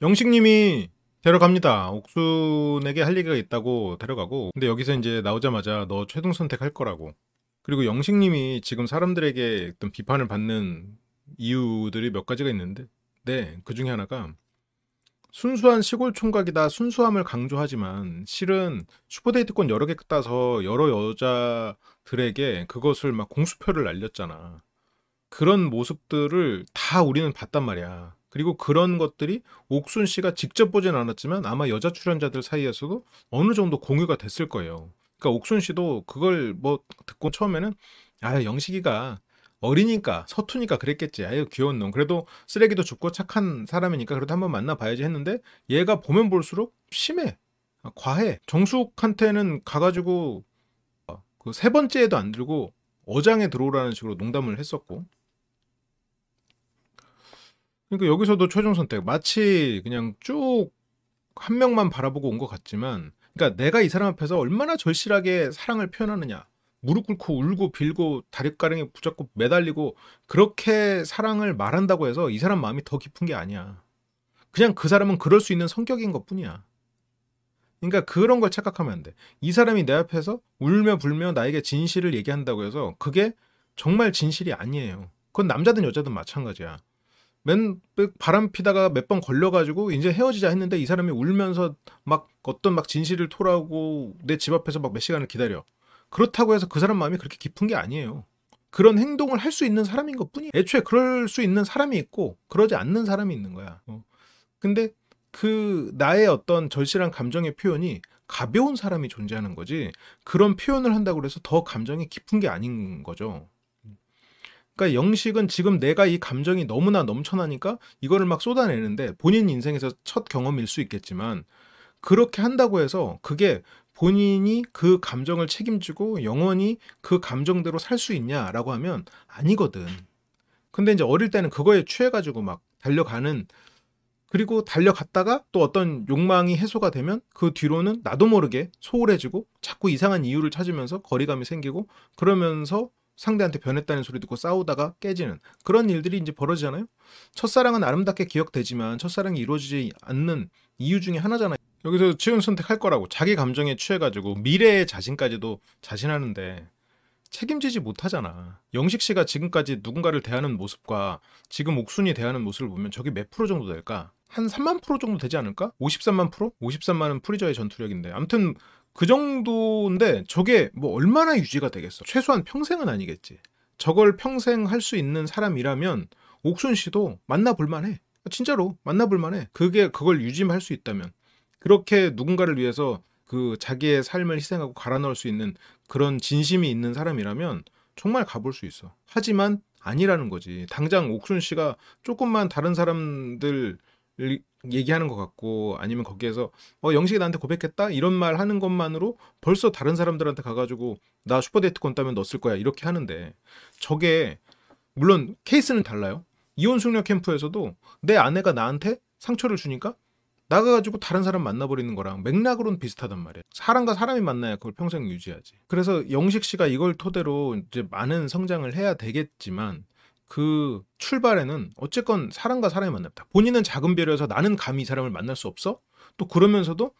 영식님이 데려갑니다. 옥순에게 할 얘기가 있다고 데려가고, 근데 여기서 이제 나오자마자 너 최종 선택할 거라고. 그리고 영식님이 지금 사람들에게 어떤 비판을 받는 이유들이 몇 가지가 있는데, 네, 그 중에 하나가 순수한 시골 총각이다, 순수함을 강조하지만 실은 슈퍼데이트권 여러 개 따서 여러 여자들에게 그것을 막 공수표를 날렸잖아. 그런 모습들을 다 우리는 봤단 말이야. 그리고 그런 것들이 옥순 씨가 직접 보진 않았지만 아마 여자 출연자들 사이에서도 어느 정도 공유가 됐을 거예요. 그러니까 옥순 씨도 그걸 뭐 듣고 처음에는 아, 영식이가 어리니까 서투니까 그랬겠지. 아유, 귀여운 놈. 그래도 쓰레기도 줍고 착한 사람이니까 그래도 한번 만나봐야지 했는데 얘가 보면 볼수록 심해. 과해. 정숙한테는 가가지고 그 세 번째에도 안 들고 어장에 들어오라는 식으로 농담을 했었고, 그러니까 여기서도 최종 선택 마치 그냥 쭉 한 명만 바라보고 온 것 같지만, 그러니까 내가 이 사람 앞에서 얼마나 절실하게 사랑을 표현하느냐, 무릎 꿇고 울고 빌고 다리가랑에 붙잡고 매달리고 그렇게 사랑을 말한다고 해서 이 사람 마음이 더 깊은 게 아니야. 그냥 그 사람은 그럴 수 있는 성격인 것뿐이야. 그러니까 그런 걸 착각하면 안 돼. 이 사람이 내 앞에서 울며 불며 나에게 진실을 얘기한다고 해서 그게 정말 진실이 아니에요. 그건 남자든 여자든 마찬가지야. 바람 피다가 몇 번 걸려가지고 이제 헤어지자 했는데 이 사람이 울면서 막 어떤 막 진실을 토라고 내 집 앞에서 막 몇 시간을 기다려. 그렇다고 해서 그 사람 마음이 그렇게 깊은 게 아니에요. 그런 행동을 할 수 있는 사람인 것뿐이에요. 애초에 그럴 수 있는 사람이 있고 그러지 않는 사람이 있는 거야. 근데 그 나의 어떤 절실한 감정의 표현이 가벼운 사람이 존재하는 거지, 그런 표현을 한다고 해서 더 감정이 깊은 게 아닌 거죠. 그러니까 영식은 지금 내가 이 감정이 너무나 넘쳐나니까 이거를 막 쏟아내는데, 본인 인생에서 첫 경험일 수 있겠지만 그렇게 한다고 해서 그게 본인이 그 감정을 책임지고 영원히 그 감정대로 살 수 있냐라고 하면 아니거든. 근데 이제 어릴 때는 그거에 취해가지고 막 달려가는, 그리고 달려갔다가 또 어떤 욕망이 해소가 되면 그 뒤로는 나도 모르게 소홀해지고 자꾸 이상한 이유를 찾으면서 거리감이 생기고, 그러면서 상대한테 변했다는 소리 듣고 싸우다가 깨지는 그런 일들이 이제 벌어지잖아요. 첫사랑은 아름답게 기억되지만 첫사랑이 이루어지지 않는 이유 중에 하나잖아요. 여기서 치운 선택할 거라고 자기 감정에 취해가지고 미래의 자신까지도 자신하는데 책임지지 못하잖아. 영식 씨가 지금까지 누군가를 대하는 모습과 지금 옥순이 대하는 모습을 보면 저게 몇 프로 정도 될까? 한 3만 프로 정도 되지 않을까? 53만 프로? 53만은 프리저의 전투력인데. 아무튼 그 정도인데 저게 뭐 얼마나 유지가 되겠어? 최소한 평생은 아니겠지. 저걸 평생 할 수 있는 사람이라면 옥순 씨도 만나볼 만해. 진짜로 만나볼 만해. 그걸 유지할 수 있다면. 그렇게 누군가를 위해서 그 자기의 삶을 희생하고 갈아 넣을 수 있는 그런 진심이 있는 사람이라면 정말 가볼 수 있어. 하지만 아니라는 거지. 당장 옥순 씨가 조금만 다른 사람들 얘기하는 것 같고, 아니면 거기에서 영식이 나한테 고백했다 이런 말 하는 것만으로 벌써 다른 사람들한테 가가지고 나 슈퍼데이트권 따면 넣었을 거야 이렇게 하는데, 저게 물론 케이스는 달라요. 이혼 숙녀 캠프에서도 내 아내가 나한테 상처를 주니까 나가가지고 다른 사람 만나버리는 거랑 맥락으로는 비슷하단 말이야. 사람과 사람이 만나야 그걸 평생 유지하지. 그래서 영식 씨가 이걸 토대로 이제 많은 성장을 해야 되겠지만, 그 출발에는 어쨌건 사람과 사람이 만났다. 본인은 작은 별이어서 나는 감히 이 사람을 만날 수 없어? 또 그러면서도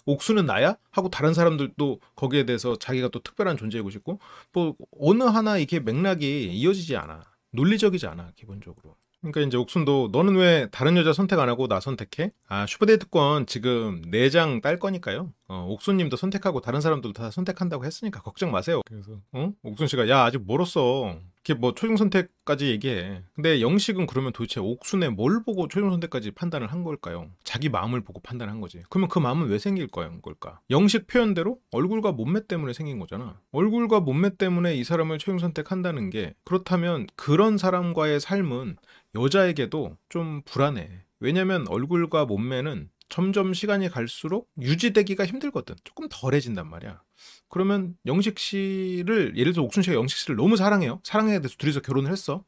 옥수는 나야? 하고 다른 사람들도 거기에 대해서 자기가 또 특별한 존재이고 싶고, 뭐 어느 하나 이렇게 맥락이 이어지지 않아. 논리적이지 않아, 기본적으로. 그러니까 이제 옥순도 너는 왜 다른 여자 선택 안 하고 나 선택해? 아, 슈퍼데이트권 지금 4장 딸 거니까요. 옥순님도 선택하고 다른 사람들도 다 선택한다고 했으니까 걱정 마세요. 그래서 옥순 씨가 야 아직 멀었어. 이렇게 뭐 최종 선택까지 얘기해. 근데 영식은 그러면 도대체 옥순의 뭘 보고 최종 선택까지 판단을 한 걸까요? 자기 마음을 보고 판단한 거지. 그러면 그 마음은 왜 생길 걸까? 영식 표현대로 얼굴과 몸매 때문에 생긴 거잖아. 얼굴과 몸매 때문에 이 사람을 최종 선택한다는 게, 그렇다면 그런 사람과의 삶은 여자에게도 좀 불안해. 왜냐면 얼굴과 몸매는 점점 시간이 갈수록 유지되기가 힘들거든. 조금 덜해진단 말이야. 그러면 영식 씨를, 예를 들어 옥순 씨가 영식 씨를 너무 사랑해요. 사랑해야 돼서 둘이서 결혼을 했어.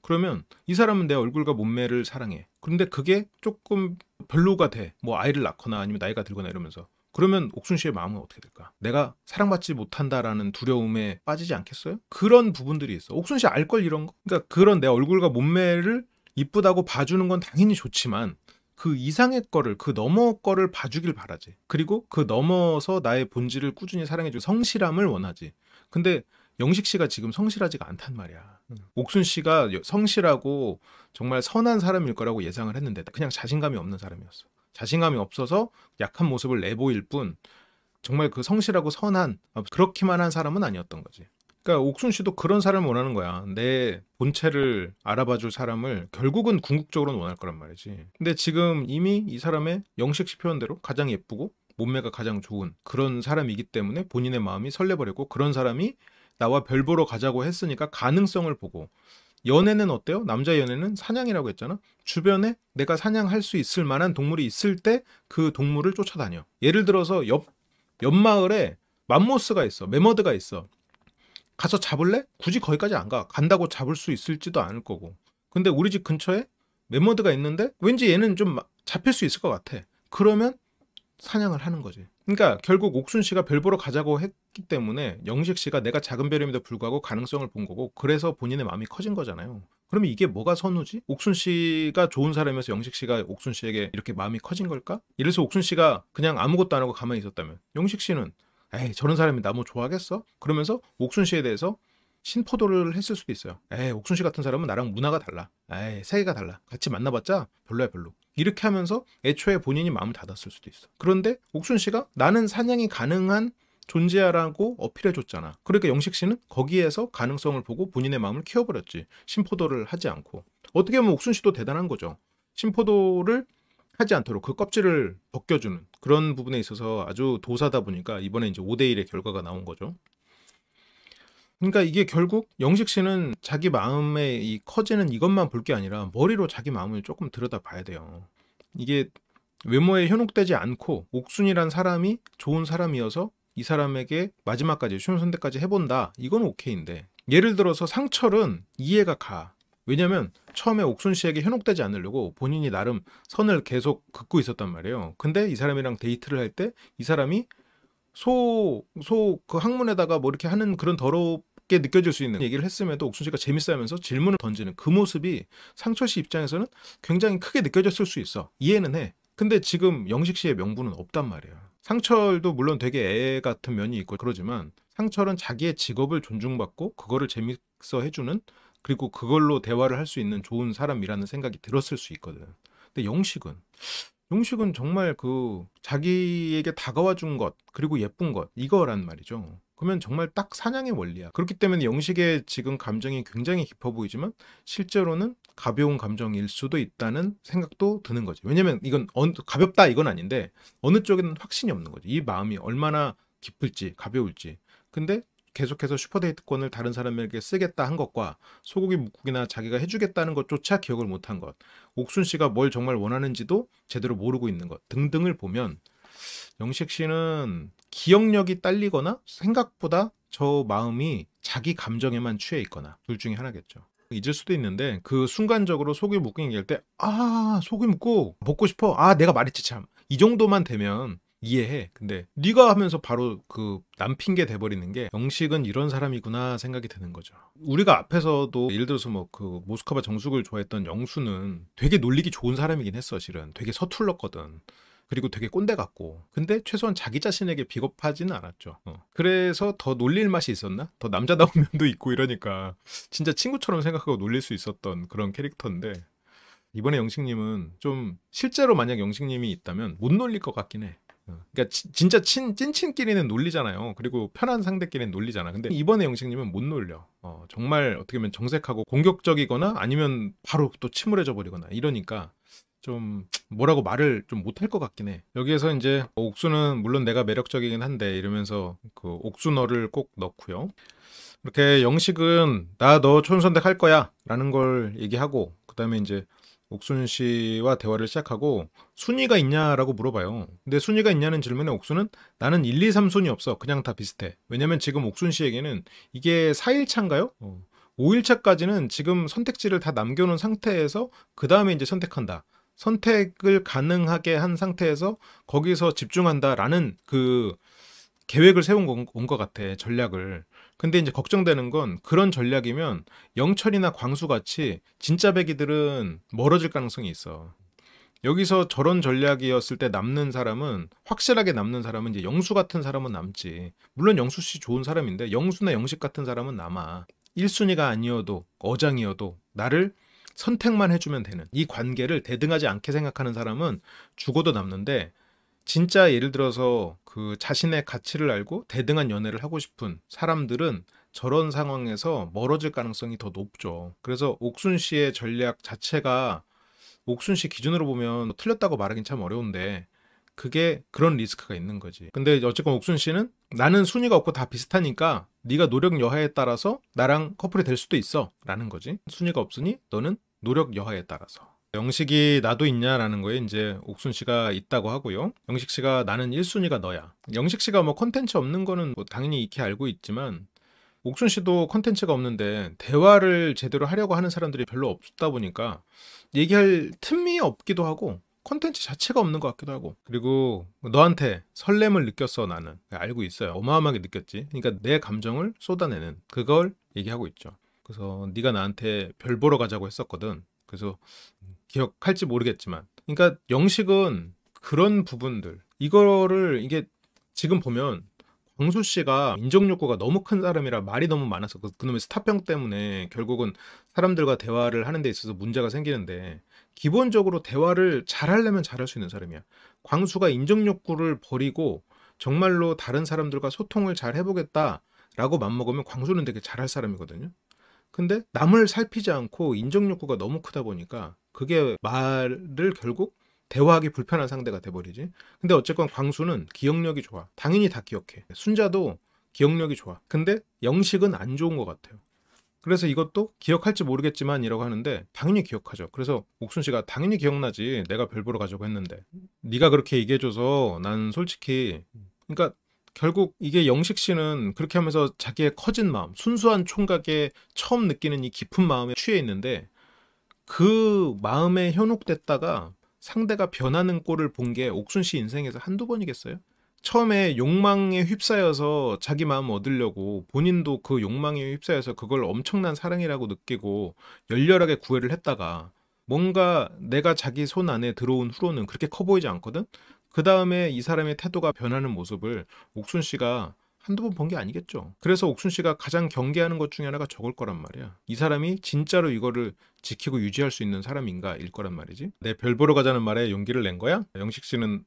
그러면 이 사람은 내 얼굴과 몸매를 사랑해. 그런데 그게 조금 별로가 돼. 뭐 아이를 낳거나 아니면 나이가 들거나 이러면서. 그러면 옥순 씨의 마음은 어떻게 될까? 내가 사랑받지 못한다라는 두려움에 빠지지 않겠어요? 그런 부분들이 있어. 옥순 씨 알 걸 이런 거? 그러니까 그런 내 얼굴과 몸매를 이쁘다고 봐주는 건 당연히 좋지만 그 이상의 거를, 그 너머 거를 봐주길 바라지. 그리고 그 넘어서 나의 본질을 꾸준히 사랑해주고 성실함을 원하지. 근데 영식 씨가 지금 성실하지가 않단 말이야. 옥순 씨가 성실하고 정말 선한 사람일 거라고 예상을 했는데 그냥 자신감이 없는 사람이었어. 자신감이 없어서 약한 모습을 내보일 뿐 정말 그 성실하고 선한 그렇기만 한 사람은 아니었던 거지. 그러니까 옥순 씨도 그런 사람을 원하는 거야. 내 본체를 알아봐줄 사람을 결국은 궁극적으로는 원할 거란 말이지. 근데 지금 이미 이 사람의 영식 씨 표현대로 가장 예쁘고 몸매가 가장 좋은 그런 사람이기 때문에 본인의 마음이 설레버렸고, 그런 사람이 나와 별 보러 가자고 했으니까 가능성을 보고. 연애는 어때요? 남자 연애는 사냥이라고 했잖아. 주변에 내가 사냥할 수 있을 만한 동물이 있을 때 그 동물을 쫓아다녀. 예를 들어서 옆 마을에 맘모스가 있어. 매머드가 있어. 가서 잡을래? 굳이 거기까지 안 가. 간다고 잡을 수 있을지도 않을 거고. 근데 우리 집 근처에 매머드가 있는데 왠지 얘는 좀 잡힐 수 있을 것 같아. 그러면 사냥을 하는 거지. 그러니까 결국 옥순 씨가 별 보러 가자고 했기 때문에 영식 씨가 내가 작은 별임에도 불구하고 가능성을 본 거고, 그래서 본인의 마음이 커진 거잖아요. 그러면 이게 뭐가 선우지? 옥순 씨가 좋은 사람이어서 영식 씨가 옥순 씨에게 이렇게 마음이 커진 걸까? 이래서 옥순 씨가 그냥 아무것도 안 하고 가만히 있었다면 영식 씨는 에이 저런 사람이 나 뭐 좋아하겠어? 그러면서 옥순 씨에 대해서 신포도를 했을 수도 있어요. 에이 옥순 씨 같은 사람은 나랑 문화가 달라. 에이 세계가 달라. 같이 만나봤자 별로야 별로. 이렇게 하면서 애초에 본인이 마음을 닫았을 수도 있어. 그런데 옥순 씨가 나는 사냥이 가능한 존재야라고 어필해줬잖아. 그러니까 영식 씨는 거기에서 가능성을 보고 본인의 마음을 키워버렸지. 신포도를 하지 않고. 어떻게 보면 옥순 씨도 대단한 거죠. 신포도를 하지 않도록 그 껍질을 벗겨주는 그런 부분에 있어서 아주 도사다 보니까 이번에 이제 5대1의 결과가 나온 거죠. 그러니까 이게 결국 영식 씨는 자기 마음에 이 커지는 이것만 볼 게 아니라 머리로 자기 마음을 조금 들여다봐야 돼요. 이게 외모에 현혹되지 않고 옥순이란 사람이 좋은 사람이어서 이 사람에게 마지막까지 쉬운 선택까지 해본다. 이건 오케이인데, 예를 들어서 상철은 이해가 가. 왜냐면 처음에 옥순 씨에게 현혹되지 않으려고 본인이 나름 선을 계속 긋고 있었단 말이에요. 근데 이 사람이랑 데이트를 할 때 이 사람이 그 항문에다가 뭐 이렇게 하는 그런 더럽게 느껴질 수 있는 얘기를 했음에도 옥순 씨가 재밌어 하면서 질문을 던지는 그 모습이 상철 씨 입장에서는 굉장히 크게 느껴졌을 수 있어. 이해는 해. 근데 지금 영식 씨의 명분은 없단 말이야. 상철도 물론 되게 애 같은 면이 있고 그러지만 상철은 자기의 직업을 존중받고 그거를 재밌어 해주는, 그리고 그걸로 대화를 할 수 있는 좋은 사람이라는 생각이 들었을 수 있거든. 근데 영식은 정말 그 자기에게 다가와 준 것, 그리고 예쁜 것, 이거란 말이죠. 그러면 정말 딱 사냥의 원리야. 그렇기 때문에 영식의 지금 감정이 굉장히 깊어 보이지만 실제로는 가벼운 감정일 수도 있다는 생각도 드는 거지. 왜냐면 이건 가볍다 이건 아닌데 어느 쪽에는 확신이 없는 거지. 이 마음이 얼마나 깊을지 가벼울지. 근데 계속해서 슈퍼데이트권을 다른 사람에게 쓰겠다 한 것과 소고기 묵국이나 자기가 해주겠다는 것조차 기억을 못한 것, 옥순 씨가 뭘 정말 원하는지도 제대로 모르고 있는 것 등등을 보면 영식 씨는 기억력이 딸리거나 생각보다 저 마음이 자기 감정에만 취해 있거나 둘 중에 하나겠죠. 잊을 수도 있는데 그 순간적으로 소고기 묵국 얘기할 때 소고기 묵국 먹고 싶어. 내가 말했지 참. 이 정도만 되면 이해해. 근데 네가 하면서 바로 그 남 핑계 돼버리는 게 영식은 이런 사람이구나 생각이 드는 거죠. 우리가 앞에서도 예를 들어서 뭐 그 모스크바 정숙을 좋아했던 영수는 되게 놀리기 좋은 사람이긴 했어. 실은 되게 서툴렀거든. 그리고 되게 꼰대 같고. 근데 최소한 자기 자신에게 비겁하지는 않았죠. 그래서 더 놀릴 맛이 있었나? 더 남자다운 면도 있고 이러니까 진짜 친구처럼 생각하고 놀릴 수 있었던 그런 캐릭터인데, 이번에 영식님은 좀 실제로 만약 영식님이 있다면 못 놀릴 것 같긴 해. 그러니까 진짜 찐친끼리는 놀리잖아요. 그리고 편한 상대끼리는 놀리잖아. 근데 이번에 영식님은 못 놀려. 정말 어떻게 보면 정색하고 공격적이거나 아니면 바로 또 침울해져 버리거나 이러니까 좀 뭐라고 말을 좀 못할 것 같긴 해. 여기에서 이제 옥수는 물론 내가 매력적이긴 한데 이러면서 그 옥수너를 꼭 넣고요. 이렇게 영식은 나 너 초선택할 거야 라는 걸 얘기하고, 그 다음에 이제 옥순 씨와 대화를 시작하고 순위가 있냐라고 물어봐요. 근데 순위가 있냐는 질문에 옥순은 나는 1, 2, 3순위 없어. 그냥 다 비슷해. 왜냐면 지금 옥순 씨에게는 이게 4일차인가요? 5일차까지는 지금 선택지를 다 남겨놓은 상태에서 그 다음에 이제 선택한다. 선택을 가능하게 한 상태에서 거기서 집중한다라는 그 계획을 세운 것 같아. 전략을. 근데 이제 걱정되는 건 그런 전략이면 영철이나 광수같이 진짜 배기들은 멀어질 가능성이 있어. 여기서 저런 전략이었을 때 남는 사람은, 확실하게 남는 사람은 이제 영수 같은 사람은 남지. 물론 영수 씨 좋은 사람인데 영수나 영식 같은 사람은 남아. 1순위가 아니어도 어장이어도 나를 선택만 해주면 되는 이 관계를 대등하지 않게 생각하는 사람은 죽어도 남는데, 진짜 예를 들어서 그 자신의 가치를 알고 대등한 연애를 하고 싶은 사람들은 저런 상황에서 멀어질 가능성이 더 높죠. 그래서 옥순 씨의 전략 자체가 옥순 씨 기준으로 보면 틀렸다고 말하긴 참 어려운데, 그게 그런 리스크가 있는 거지. 근데 어쨌건 옥순 씨는 나는 순위가 없고 다 비슷하니까 네가 노력 여하에 따라서 나랑 커플이 될 수도 있어 라는 거지. 순위가 없으니 너는 노력 여하에 따라서. 영식이 나도 있냐라는 거에 이제 옥순 씨가 있다고 하고요. 영식 씨가 나는 1순위가 너야. 영식 씨가 뭐 컨텐츠 없는 거는 뭐 당연히 익히 알고 있지만, 옥순 씨도 컨텐츠가 없는데 대화를 제대로 하려고 하는 사람들이 별로 없다 보니까 얘기할 틈이 없기도 하고 컨텐츠 자체가 없는 것 같기도 하고, 그리고 너한테 설렘을 느꼈어. 나는 알고 있어요. 어마어마하게 느꼈지. 그러니까 내 감정을 쏟아내는 그걸 얘기하고 있죠. 그래서 네가 나한테 별 보러 가자고 했었거든. 그래서 기억할지 모르겠지만, 그러니까 영식은 그런 부분들, 이거를 이게 지금 보면 광수 씨가 인정 욕구가 너무 큰 사람이라 말이 너무 많아서 그놈의 스타병 때문에 결국은 사람들과 대화를 하는 데 있어서 문제가 생기는데, 기본적으로 대화를 잘하려면 잘할 수 있는 사람이야. 광수가 인정 욕구를 버리고 정말로 다른 사람들과 소통을 잘 해보겠다라고 맘먹으면 광수는 되게 잘할 사람이거든요. 근데 남을 살피지 않고 인정 욕구가 너무 크다 보니까 그게 말을 결국 대화하기 불편한 상대가 돼버리지. 근데 어쨌건 광수는 기억력이 좋아. 당연히 다 기억해. 순자도 기억력이 좋아. 근데 영식은 안 좋은 것 같아요. 그래서 이것도 기억할지 모르겠지만 이라고 하는데 당연히 기억하죠. 그래서 옥순 씨가 당연히 기억나지. 내가 별 보러 가자고 했는데. 네가 그렇게 얘기해줘서 난 솔직히, 그러니까 결국 이게 영식 씨는 그렇게 하면서 자기의 커진 마음, 순수한 총각에 처음 느끼는 이 깊은 마음에 취해 있는데, 그 마음에 현혹됐다가 상대가 변하는 꼴을 본 게 옥순 씨 인생에서 한두 번이겠어요? 처음에 욕망에 휩싸여서 자기 마음 얻으려고 본인도 그 욕망에 휩싸여서 그걸 엄청난 사랑이라고 느끼고 열렬하게 구애를 했다가, 뭔가 내가 자기 손 안에 들어온 후로는 그렇게 커 보이지 않거든? 그 다음에 이 사람의 태도가 변하는 모습을 옥순 씨가 한두 번 본 게 아니겠죠. 그래서 옥순 씨가 가장 경계하는 것 중에 하나가 저걸 거란 말이야. 이 사람이 진짜로 이거를 지키고 유지할 수 있는 사람인가 일 거란 말이지. 내 별 보러 가자는 말에 용기를 낸 거야? 영식 씨는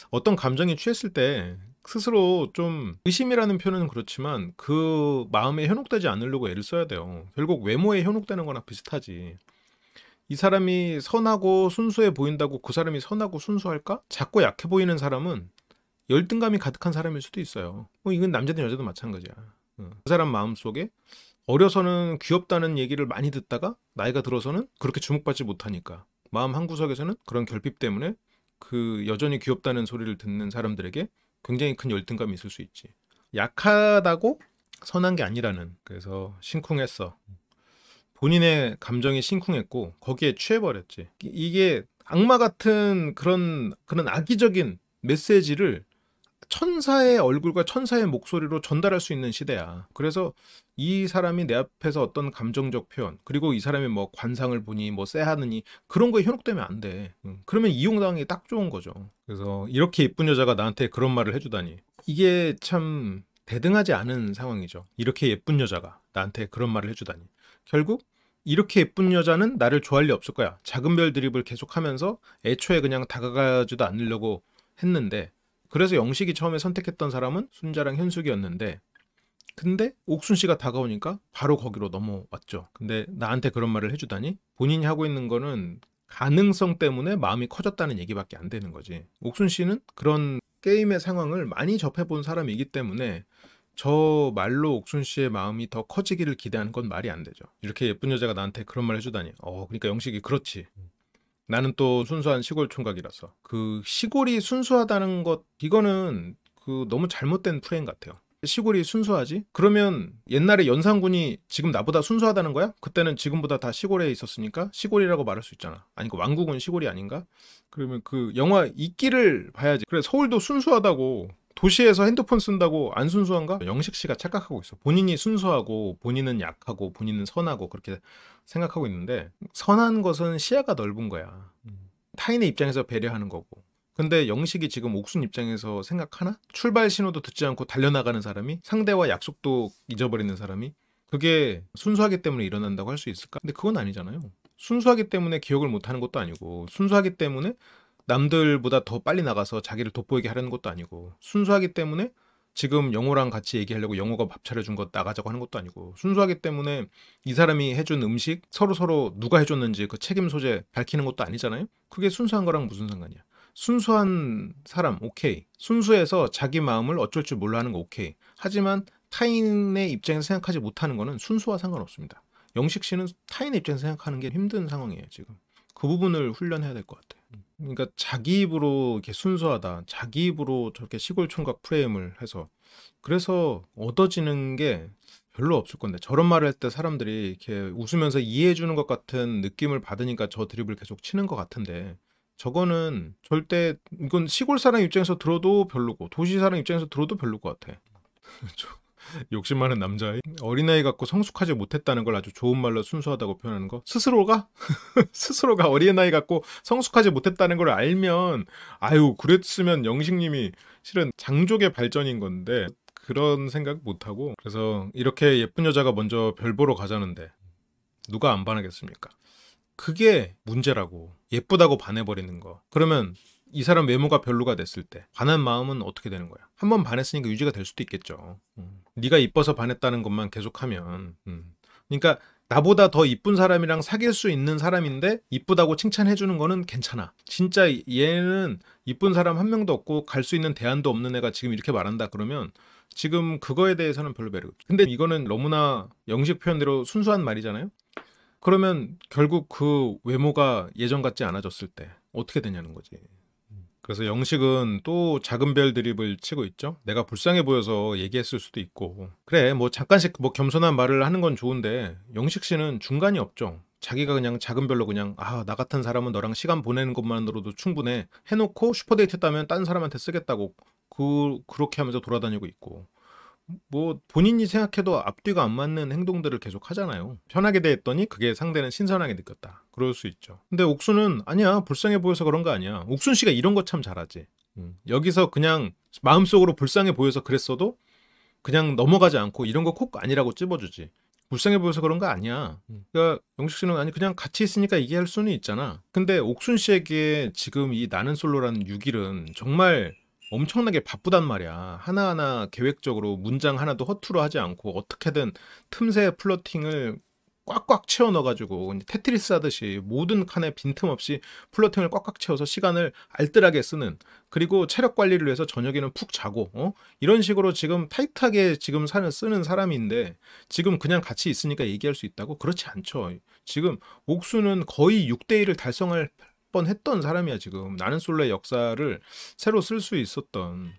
어떤 감정에 취했을 때 스스로 좀, 의심이라는 표현은 그렇지만 그 마음에 현혹되지 않으려고 애를 써야 돼요. 결국 외모에 현혹되는 거나 비슷하지. 이 사람이 선하고 순수해 보인다고 그 사람이 선하고 순수할까? 작고 약해 보이는 사람은 열등감이 가득한 사람일 수도 있어요. 뭐 이건 남자든 여자든 마찬가지야. 그 사람 마음속에 어려서는 귀엽다는 얘기를 많이 듣다가 나이가 들어서는 그렇게 주목받지 못하니까 마음 한구석에서는 그런 결핍 때문에 그 여전히 귀엽다는 소리를 듣는 사람들에게 굉장히 큰 열등감이 있을 수 있지. 약하다고 선한 게 아니라는. 그래서 심쿵했어. 본인의 감정이 심쿵했고 거기에 취해버렸지. 이게 악마 같은 그런 악의적인 메시지를 천사의 얼굴과 천사의 목소리로 전달할 수 있는 시대야. 그래서 이 사람이 내 앞에서 어떤 감정적 표현, 그리고 이 사람이 뭐 관상을 보니 뭐 쎄하느니 그런 거에 현혹되면 안 돼. 그러면 이용당하기 딱 좋은 거죠. 그래서 이렇게 예쁜 여자가 나한테 그런 말을 해주다니, 이게 참 대등하지 않은 상황이죠. 이렇게 예쁜 여자가 나한테 그런 말을 해주다니. 결국 이렇게 예쁜 여자는 나를 좋아할 리 없을 거야. 작은 별 드립을 계속하면서 애초에 그냥 다가가지도 않으려고 했는데, 그래서 영식이 처음에 선택했던 사람은 순자랑 현숙이었는데, 근데 옥순 씨가 다가오니까 바로 거기로 넘어왔죠. 근데 나한테 그런 말을 해주다니, 본인이 하고 있는 거는 가능성 때문에 마음이 커졌다는 얘기밖에 안 되는 거지. 옥순 씨는 그런 게임의 상황을 많이 접해본 사람이기 때문에 저 말로 옥순 씨의 마음이 더 커지기를 기대하는 건 말이 안 되죠. 이렇게 예쁜 여자가 나한테 그런 말 해주다니. 그러니까 영식이 그렇지. 나는 또 순수한 시골 총각이라서. 그 시골이 순수하다는 것, 이거는 그 너무 잘못된 프레임 같아요. 시골이 순수하지? 그러면 옛날에 연산군이 지금 나보다 순수하다는 거야? 그때는 지금보다 다 시골에 있었으니까 시골이라고 말할 수 있잖아. 아니 그 왕국은 시골이 아닌가? 그러면 그 영화 이끼를 봐야지. 그래, 서울도 순수하다고, 도시에서 핸드폰 쓴다고 안 순수한가? 영식 씨가 착각하고 있어. 본인이 순수하고 본인은 약하고 본인은 선하고 그렇게 생각하고 있는데, 선한 것은 시야가 넓은 거야. 타인의 입장에서 배려하는 거고. 근데 영식이 지금 옥순 입장에서 생각하나? 출발 신호도 듣지 않고 달려나가는 사람이, 상대와 약속도 잊어버리는 사람이, 그게 순수하기 때문에 일어난다고 할 수 있을까? 근데 그건 아니잖아요. 순수하기 때문에 기억을 못하는 것도 아니고, 순수하기 때문에 남들보다 더 빨리 나가서 자기를 돋보이게 하려는 것도 아니고, 순수하기 때문에 지금 영호랑 같이 얘기하려고 영호가 밥 차려준 거 나가자고 하는 것도 아니고, 순수하기 때문에 이 사람이 해준 음식 서로 누가 해줬는지 그 책임 소재 밝히는 것도 아니잖아요. 그게 순수한 거랑 무슨 상관이야. 순수한 사람 오케이, 순수해서 자기 마음을 어쩔 줄 몰라 하는 거 오케이. 하지만 타인의 입장에서 생각하지 못하는 거는 순수와 상관없습니다. 영식 씨는 타인의 입장에서 생각하는 게 힘든 상황이에요 지금. 그 부분을 훈련해야 될 것 같아. 그러니까 자기 입으로 이렇게 순수하다, 자기 입으로 저렇게 시골 총각 프레임을 해서, 그래서 얻어지는 게 별로 없을 건데, 저런 말을 할 때 사람들이 이렇게 웃으면서 이해해 주는 것 같은 느낌을 받으니까 저 드립을 계속 치는 것 같은데, 저거는 절대, 이건 시골 사람 입장에서 들어도 별로고 도시 사람 입장에서 들어도 별로일 것 같아. 욕심 많은 남자아이, 어린아이 같고 성숙하지 못했다는 걸 아주 좋은 말로 순수하다고 표현하는 거, 스스로가 스스로가 어린아이 같고 성숙하지 못했다는 걸 알면, 아유 그랬으면 영식님이 실은 장족의 발전인 건데 그런 생각 못하고, 그래서 이렇게 예쁜 여자가 먼저 별 보러 가자는데 누가 안 반하겠습니까? 그게 문제라고. 예쁘다고 반해버리는 거. 그러면 이 사람 외모가 별로가 됐을 때 반한 마음은 어떻게 되는 거야? 한 번 반했으니까 유지가 될 수도 있겠죠. 네가 이뻐서 반했다는 것만 계속하면. 그러니까 나보다 더 이쁜 사람이랑 사귈 수 있는 사람인데 이쁘다고 칭찬해주는 거는 괜찮아. 진짜 얘는 이쁜 사람 한 명도 없고 갈 수 있는 대안도 없는 애가 지금 이렇게 말한다 그러면 지금 그거에 대해서는 별로 매력 없죠. 근데 이거는 너무나 영식 표현대로 순수한 말이잖아요. 그러면 결국 그 외모가 예전 같지 않아졌을 때 어떻게 되냐는 거지. 그래서 영식은 또 작은 별 드립을 치고 있죠. 내가 불쌍해 보여서 얘기했을 수도 있고, 그래 뭐 잠깐씩 뭐 겸손한 말을 하는 건 좋은데, 영식 씨는 중간이 없죠. 자기가 그냥 작은 별로 그냥 나 같은 사람은 너랑 시간 보내는 것만으로도 충분해 해놓고 슈퍼데이트 했다면 딴 사람한테 쓰겠다고 그렇게 하면서 돌아다니고 있고, 뭐 본인이 생각해도 앞뒤가 안 맞는 행동들을 계속 하잖아요. 편하게 대했더니 그게 상대는 신선하게 느꼈다. 그럴 수 있죠. 근데 옥수는 아니야, 불쌍해 보여서 그런 거 아니야. 옥순 씨가 이런 거 참 잘하지. 여기서 그냥 마음속으로 불쌍해 보여서 그랬어도 그냥 넘어가지 않고 이런 거 콕 아니라고 찝어주지. 불쌍해 보여서 그런 거 아니야. 그러니까 영식 씨는 아니 그냥 같이 있으니까 얘기할 수는 있잖아. 근데 옥순 씨에게 지금 이 나는 솔로라는 6일은 정말 엄청나게 바쁘단 말이야. 하나하나 계획적으로 문장 하나도 허투루 하지 않고 어떻게든 틈새 플러팅을 꽉꽉 채워 넣어가지고 테트리스 하듯이 모든 칸에 빈틈없이 플러팅을 꽉꽉 채워서 시간을 알뜰하게 쓰는, 그리고 체력 관리를 위해서 저녁에는 푹 자고 이런 식으로 지금 타이트하게 지금 쓰는 사람인데, 지금 그냥 같이 있으니까 얘기할 수 있다고? 그렇지 않죠. 지금 옥수는 거의 6대1을 달성할 뻔했던 사람이야. 지금 나는 솔로의 역사를 새로 쓸 수 있었던,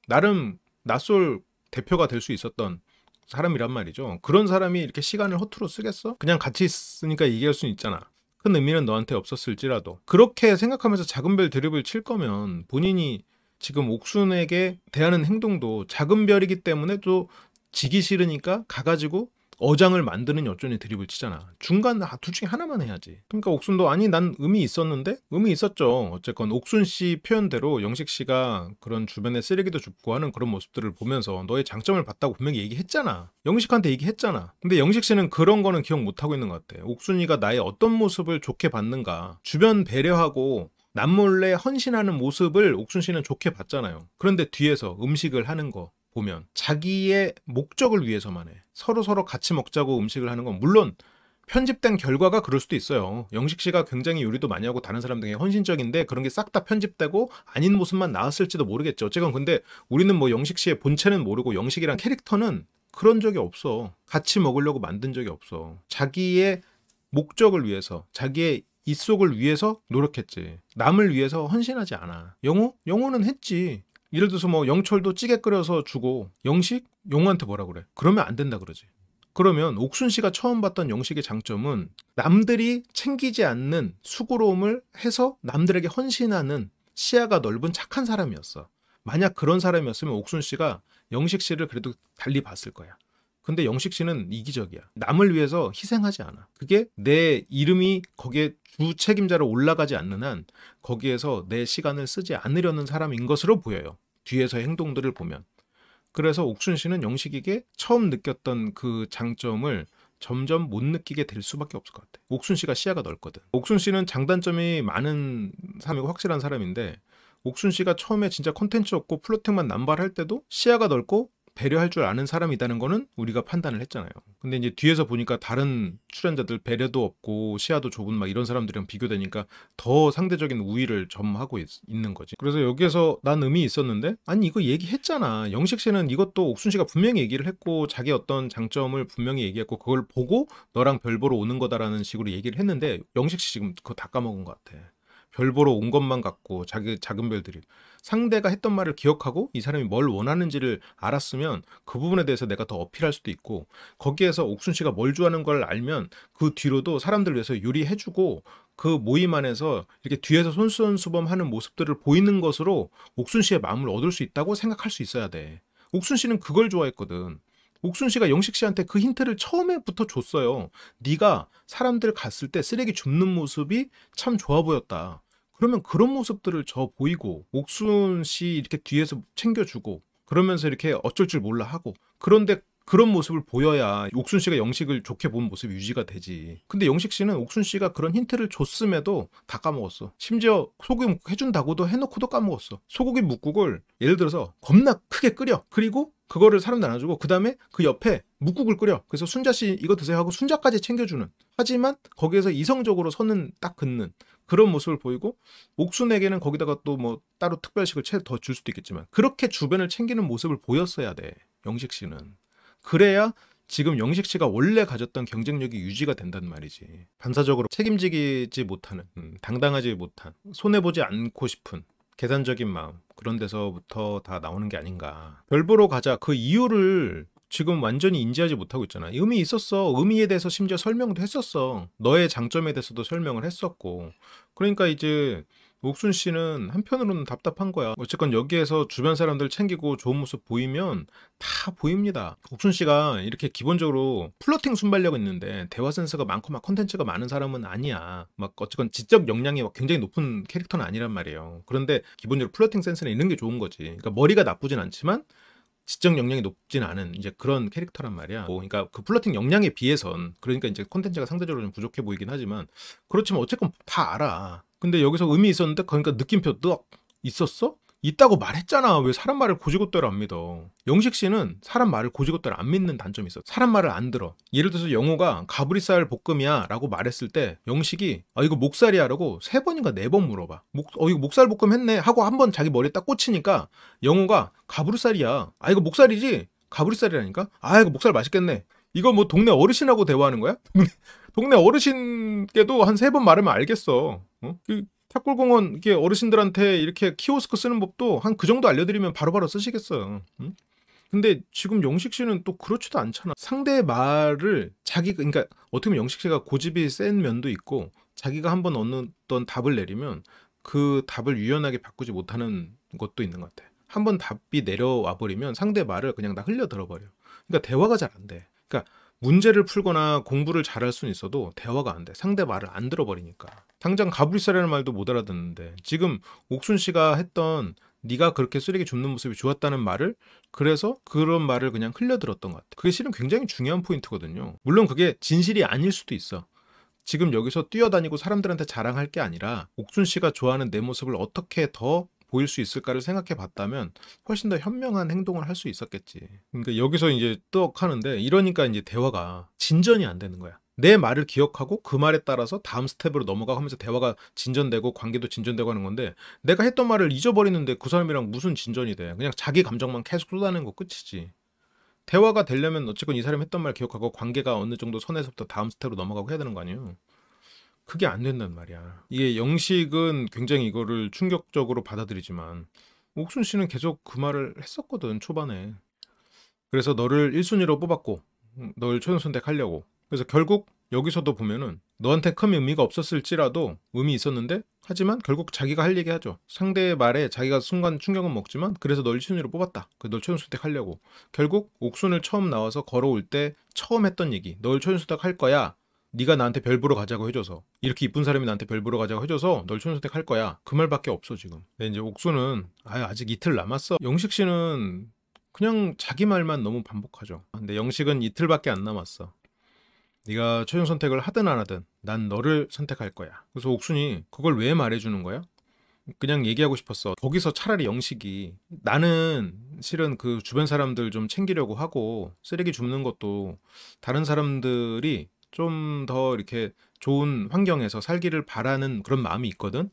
나름 낯솔 대표가 될 수 있었던 사람이란 말이죠. 그런 사람이 이렇게 시간을 허투루 쓰겠어? 그냥 같이 있으니까 얘기할 수는 있잖아. 큰 의미는 너한테 없었을지라도. 그렇게 생각하면서 작은 별 드립을 칠 거면 본인이 지금 옥순에게 대하는 행동도 작은 별이기 때문에 또 지기 싫으니까 가가지고 어장을 만드는 어쩌니 드립을 치잖아. 중간 둘 중에 하나만 해야지. 그러니까 옥순도 아니 난 의미 있었는데? 의미 있었죠. 어쨌건 옥순 씨 표현대로 영식 씨가 그런 주변에 쓰레기도 줍고 하는 그런 모습들을 보면서 너의 장점을 봤다고 분명히 얘기했잖아. 영식한테 얘기했잖아. 근데 영식 씨는 그런 거는 기억 못하고 있는 것 같아. 옥순이가 나의 어떤 모습을 좋게 봤는가, 주변 배려하고 남몰래 헌신하는 모습을 옥순 씨는 좋게 봤잖아요. 그런데 뒤에서 음식을 하는 거 보면 자기의 목적을 위해서만 해. 서로 같이 먹자고 음식을 하는 건, 물론 편집된 결과가 그럴 수도 있어요. 영식 씨가 굉장히 요리도 많이 하고 다른 사람들에게 헌신적인데 그런 게 싹 다 편집되고 아닌 모습만 나왔을지도 모르겠죠. 어쨌건 근데 우리는 뭐 영식 씨의 본체는 모르고 영식이란 캐릭터는 그런 적이 없어. 같이 먹으려고 만든 적이 없어. 자기의 목적을 위해서, 자기의 입속을 위해서 노력했지. 남을 위해서 헌신하지 않아. 영호는 했지. 예를 들어서 뭐 영철도 찌개 끓여서 주고, 영식? 영호한테 뭐라 그래? 그러면 안 된다 그러지. 그러면 옥순 씨가 처음 봤던 영식의 장점은 남들이 챙기지 않는 수고로움을 해서 남들에게 헌신하는 시야가 넓은 착한 사람이었어. 만약 그런 사람이었으면 옥순 씨가 영식 씨를 그래도 달리 봤을 거야. 근데 영식 씨는 이기적이야. 남을 위해서 희생하지 않아. 그게 내 이름이 거기에 주 책임자로 올라가지 않는 한 거기에서 내 시간을 쓰지 않으려는 사람인 것으로 보여요. 뒤에서의 행동들을 보면. 그래서 옥순 씨는 영식에게 처음 느꼈던 그 장점을 점점 못 느끼게 될 수밖에 없을 것 같아. 옥순 씨가 시야가 넓거든. 옥순 씨는 장단점이 많은 사람이고 확실한 사람인데 옥순 씨가 처음에 진짜 컨텐츠 없고 플로팅만 남발할 때도 시야가 넓고 배려할 줄 아는 사람이라는 거는 우리가 판단을 했잖아요. 근데 이제 뒤에서 보니까 다른 출연자들 배려도 없고 시야도 좁은 막 이런 사람들이랑 비교되니까 더 상대적인 우위를 점하고 있는 거지. 그래서 여기에서 난 의미 있었는데 아니 이거 얘기했잖아. 영식 씨는 이것도 옥순 씨가 분명히 얘기를 했고 자기 어떤 장점을 분명히 얘기했고 그걸 보고 너랑 별 보러 오는 거다라는 식으로 얘기를 했는데 영식 씨 지금 그거 다 까먹은 것 같아. 별 보러 온 것만 같고 자기 작은 별들이 상대가 했던 말을 기억하고 이 사람이 뭘 원하는지를 알았으면 그 부분에 대해서 내가 더 어필할 수도 있고 거기에서 옥순 씨가 뭘 좋아하는 걸 알면 그 뒤로도 사람들 위해서 요리해주고 그 모임 안에서 이렇게 뒤에서 손수건수범하는 모습들을 보이는 것으로 옥순 씨의 마음을 얻을 수 있다고 생각할 수 있어야 돼. 옥순 씨는 그걸 좋아했거든. 옥순 씨가 영식 씨한테 그 힌트를 처음에부터 줬어요. 네가 사람들 갔을 때 쓰레기 줍는 모습이 참 좋아 보였다. 그러면 그런 모습들을 저 보이고 옥순 씨 이렇게 뒤에서 챙겨주고 그러면서 이렇게 어쩔 줄 몰라 하고 그런데 그런 모습을 보여야 옥순 씨가 영식을 좋게 본 모습이 유지가 되지. 근데 영식 씨는 옥순 씨가 그런 힌트를 줬음에도 다 까먹었어. 심지어 소고기 묵국 해준다고도 해놓고도 까먹었어. 소고기 묵국을 예를 들어서 겁나 크게 끓여. 그리고 그거를 사람들 안 주고 그 다음에 그 옆에 묵국을 끓여. 그래서 순자 씨 이거 드세요 하고 순자까지 챙겨주는. 하지만 거기에서 이성적으로 선은 딱 긋는 그런 모습을 보이고 옥순에게는 거기다가 또 뭐 따로 특별식을 더 줄 수도 있겠지만 그렇게 주변을 챙기는 모습을 보였어야 돼. 영식 씨는. 그래야 지금 영식 씨가 원래 가졌던 경쟁력이 유지가 된단 말이지. 반사적으로 책임지지 못하는, 당당하지 못한, 손해보지 않고 싶은 계산적인 마음 그런 데서부터 다 나오는 게 아닌가. 별 보러 가자 그 이유를 지금 완전히 인지하지 못하고 있잖아. 의미 있었어. 의미에 대해서 심지어 설명도 했었어. 너의 장점에 대해서도 설명을 했었고. 그러니까 이제 옥순 씨는 한편으로는 답답한 거야. 어쨌건 여기에서 주변 사람들 챙기고 좋은 모습 보이면 다 보입니다. 옥순 씨가 이렇게 기본적으로 플러팅 순발력은 있는데 대화 센스가 많고 막 컨텐츠가 많은 사람은 아니야. 막 어쨌건 지적 역량이 굉장히 높은 캐릭터는 아니란 말이에요. 그런데 기본적으로 플러팅 센스는 있는 게 좋은 거지. 그러니까 머리가 나쁘진 않지만 지적 역량이 높진 않은 이제 그런 캐릭터란 말이야. 그러니까 그 플러팅 역량에 비해선 그러니까 이제 콘텐츠가 상대적으로 좀 부족해 보이긴 하지만 그렇지만 어쨌건 다 알아. 근데 여기서 의미 있었는데 그러니까 느낌표 너 있었어? 있다고 말했잖아. 왜 사람 말을 고지고대로 안 믿어? 영식 씨는 사람 말을 고지고대로 안 믿는 단점이 있어. 사람 말을 안 들어. 예를 들어서 영호가 가브리살 볶음이야 라고 말했을 때 영식이 이거 목살이야 라고 3번인가 4번 물어봐. 이거 목살 볶음 했네 하고 한 번 자기 머리에 딱 꽂히니까 영호가 가브리살이야. 이거 목살이지? 가브리살이라니까? 이거 목살 맛있겠네. 이거 뭐 동네 어르신하고 대화하는 거야? 동네 어르신께도 한 3번 말하면 알겠어. 탑골공원 이게 어르신들한테 이렇게 키오스크 쓰는 법도 한 그 정도 알려드리면 바로바로 쓰시겠어요. 응? 근데 지금 영식 씨는 또 그렇지도 않잖아. 상대의 말을 그러니까 어떻게 보면 영식 씨가 고집이 센 면도 있고 자기가 한번 어떤 답을 내리면 그 답을 유연하게 바꾸지 못하는 것도 있는 것 같아. 한번 답이 내려와 버리면 상대 말을 그냥 다 흘려 들어버려. 그러니까 대화가 잘 안 돼. 그러니까 문제를 풀거나 공부를 잘할 수는 있어도 대화가 안 돼. 상대 말을 안 들어버리니까. 당장 가브리살이라는 말도 못 알아듣는데 지금 옥순 씨가 했던 네가 그렇게 쓰레기 줍는 모습이 좋았다는 말을 그래서 그런 말을 그냥 흘려들었던 것 같아. 그게 실은 굉장히 중요한 포인트거든요. 물론 그게 진실이 아닐 수도 있어. 지금 여기서 뛰어다니고 사람들한테 자랑할 게 아니라 옥순 씨가 좋아하는 내 모습을 어떻게 더 보일 수 있을까를 생각해 봤다면 훨씬 더 현명한 행동을 할 수 있었겠지. 그러니까 여기서 이제 떡 하는데 이러니까 이제 대화가 진전이 안 되는 거야. 내 말을 기억하고 그 말에 따라서 다음 스텝으로 넘어가고 하면서 대화가 진전되고 관계도 진전되고 하는 건데 내가 했던 말을 잊어버리는데 그 사람이랑 무슨 진전이 돼. 그냥 자기 감정만 계속 쏟아내는 거 끝이지. 대화가 되려면 어쨌건 이 사람이 했던 말 기억하고 관계가 어느 정도 선에서부터 다음 스텝으로 넘어가고 해야 되는 거 아니에요. 그게 안 된단 말이야. 이게 영식은 굉장히 이거를 충격적으로 받아들이지만 옥순 씨는 계속 그 말을 했었거든 초반에. 그래서 너를 1순위로 뽑았고 널 최종 선택하려고. 그래서 결국 여기서도 보면은 너한테 큰 의미가 없었을지라도 의미 있었는데 하지만 결국 자기가 할 얘기 하죠. 상대의 말에 자기가 순간 충격은 먹지만 그래서 널 1순위로 뽑았다. 널 최종 선택하려고. 결국 옥순을 처음 나와서 걸어올 때 처음 했던 얘기. 널 최종 선택할 거야. 네가 나한테 별 보러 가자고 해줘서. 이렇게 이쁜 사람이 나한테 별 보러 가자고 해줘서 널 최종 선택할 거야. 그 말밖에 없어 지금. 근데 이제 옥순은 아직 이틀 남았어. 영식 씨는 그냥 자기 말만 너무 반복하죠. 근데 영식은 이틀밖에 안 남았어. 네가 최종 선택을 하든 안 하든 난 너를 선택할 거야. 그래서 옥순이 그걸 왜 말해주는 거야? 그냥 얘기하고 싶었어. 거기서 차라리 영식이 나는 실은 그 주변 사람들 좀 챙기려고 하고 쓰레기 줍는 것도 다른 사람들이 좀 더 이렇게 좋은 환경에서 살기를 바라는 그런 마음이 있거든.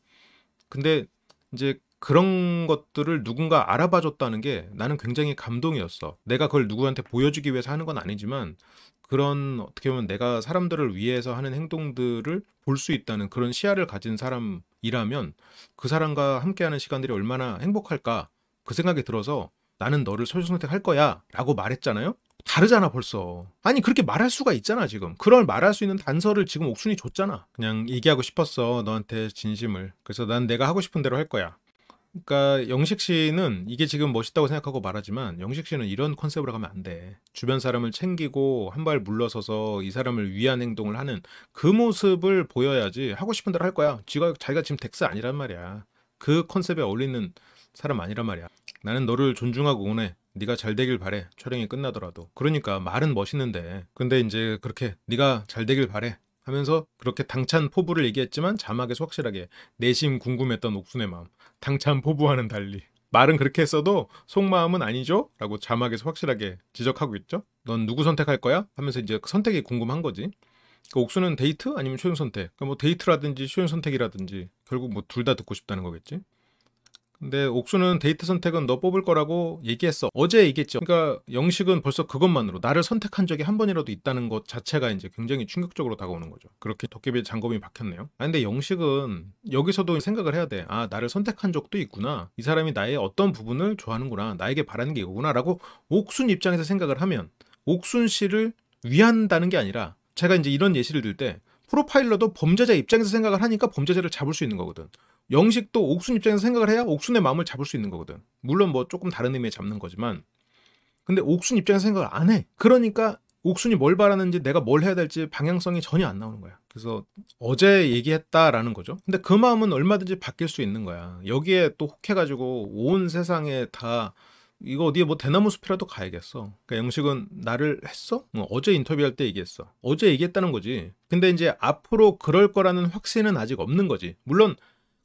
근데 이제 그런 것들을 누군가 알아봐 줬다는 게 나는 굉장히 감동이었어. 내가 그걸 누구한테 보여주기 위해서 하는 건 아니지만 그런 어떻게 보면 내가 사람들을 위해서 하는 행동들을 볼 수 있다는 그런 시야를 가진 사람이라면 그 사람과 함께하는 시간들이 얼마나 행복할까 그 생각이 들어서 나는 너를 최종 선택할 거야 라고 말했잖아요. 다르잖아 벌써. 아니 그렇게 말할 수가 있잖아 지금. 그걸 말할 수 있는 단서를 지금 옥순이 줬잖아. 그냥 얘기하고 싶었어 너한테 진심을. 그래서 난 내가 하고 싶은 대로 할 거야. 그러니까 영식 씨는 이게 지금 멋있다고 생각하고 말하지만 영식 씨는 이런 컨셉으로 가면 안 돼. 주변 사람을 챙기고 한 발 물러서서 이 사람을 위한 행동을 하는 그 모습을 보여야지. 하고 싶은 대로 할 거야. 자기가 지금 덱스 아니란 말이야. 그 컨셉에 어울리는 사람 아니란 말이야. 나는 너를 존중하고 응원해. 네가 잘 되길 바래. 촬영이 끝나더라도. 그러니까 말은 멋있는데 근데 이제 그렇게 네가 잘 되길 바래 하면서 그렇게 당찬 포부를 얘기했지만 자막에서 확실하게 내심 궁금했던 옥순의 마음. 당찬 포부와는 달리 말은 그렇게 했어도 속마음은 아니죠? 라고 자막에서 확실하게 지적하고 있죠. 넌 누구 선택할 거야? 하면서 이제 그 선택이 궁금한 거지. 그 옥수는 데이트 아니면 최종 선택. 그러니까 뭐 데이트라든지 최종 선택이라든지 결국 뭐 둘 다 듣고 싶다는 거겠지. 근데 옥수는 데이트 선택은 너 뽑을 거라고 얘기했어. 어제 얘기했죠. 그러니까 영식은 벌써 그것만으로 나를 선택한 적이 한 번이라도 있다는 것 자체가 이제 굉장히 충격적으로 다가오는 거죠. 그렇게 도깨비에 장검이 박혔네요. 근데 영식은 여기서도 생각을 해야 돼. 나를 선택한 적도 있구나. 이 사람이 나의 어떤 부분을 좋아하는구나. 나에게 바라는 게 이거구나. 라고 옥순 입장에서 생각을 하면 옥순 씨를 위한다는 게 아니라 제가 이제 이런 예시를 들 때 프로파일러도 범죄자 입장에서 생각을 하니까 범죄자를 잡을 수 있는 거거든. 영식도 옥순 입장에서 생각을 해야 옥순의 마음을 잡을 수 있는 거거든. 물론 뭐 조금 다른 의미에 잡는 거지만 근데 옥순 입장에서 생각을 안 해. 그러니까 옥순이 뭘 바라는지 내가 뭘 해야 될지 방향성이 전혀 안 나오는 거야. 그래서 어제 얘기했다라는 거죠. 근데 그 마음은 얼마든지 바뀔 수 있는 거야. 여기에 또 혹해가지고 온 세상에 다 이거 어디에 뭐 대나무 숲이라도 가야겠어. 그러니까 영식은 나를 했어? 어제 인터뷰할 때 얘기했어. 어제 얘기했다는 거지. 근데 이제 앞으로 그럴 거라는 확신은 아직 없는 거지. 물론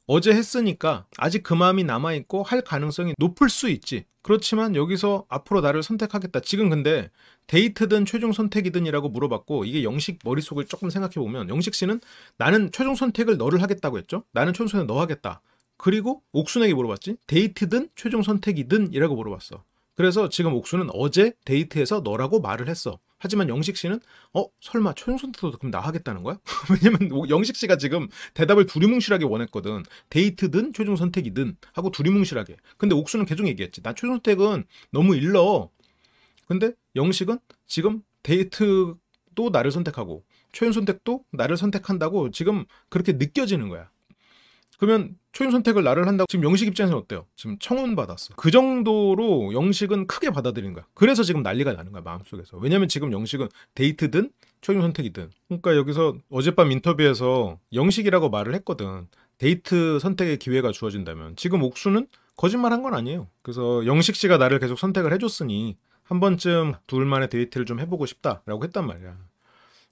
어제 했으니까 아직 그 마음이 남아있고 할 가능성이 높을 수 있지. 그렇지만 여기서 앞으로 나를 선택하겠다. 지금 근데 데이트든 최종 선택이든이라고 물어봤고 이게 영식 머릿속을 조금 생각해보면 영식 씨는 나는 최종 선택을 너를 하겠다고 했죠. 나는 최종 선택 너 하겠다. 그리고 옥순에게 물어봤지. 데이트든 최종 선택이든 이라고 물어봤어. 그래서 지금 옥순은 어제 데이트에서 너라고 말을 했어. 하지만 영식 씨는 설마 최종 선택도 그럼 나 하겠다는 거야? 왜냐면 영식 씨가 지금 대답을 두리뭉실하게 원했거든. 데이트든 최종 선택이든 하고 두리뭉실하게. 근데 옥수는 계속 얘기했지. 나 최종 선택은 너무 일러. 근데 영식은 지금 데이트도 나를 선택하고 최종 선택도 나를 선택한다고 지금 그렇게 느껴지는 거야. 그러면 최종 선택을 나를 한다고 지금 영식 입장에서는 어때요? 지금 청혼 받았어. 그 정도로 영식은 크게 받아들이는 거야. 그래서 지금 난리가 나는 거야 마음속에서. 왜냐면 지금 영식은 데이트든 최종 선택이든. 그러니까 여기서 어젯밤 인터뷰에서 영식이라고 말을 했거든. 데이트 선택의 기회가 주어진다면. 지금 옥수는 거짓말한 건 아니에요. 그래서 영식 씨가 나를 계속 선택을 해줬으니 한 번쯤 둘만의 데이트를 좀 해보고 싶다라고 했단 말이야.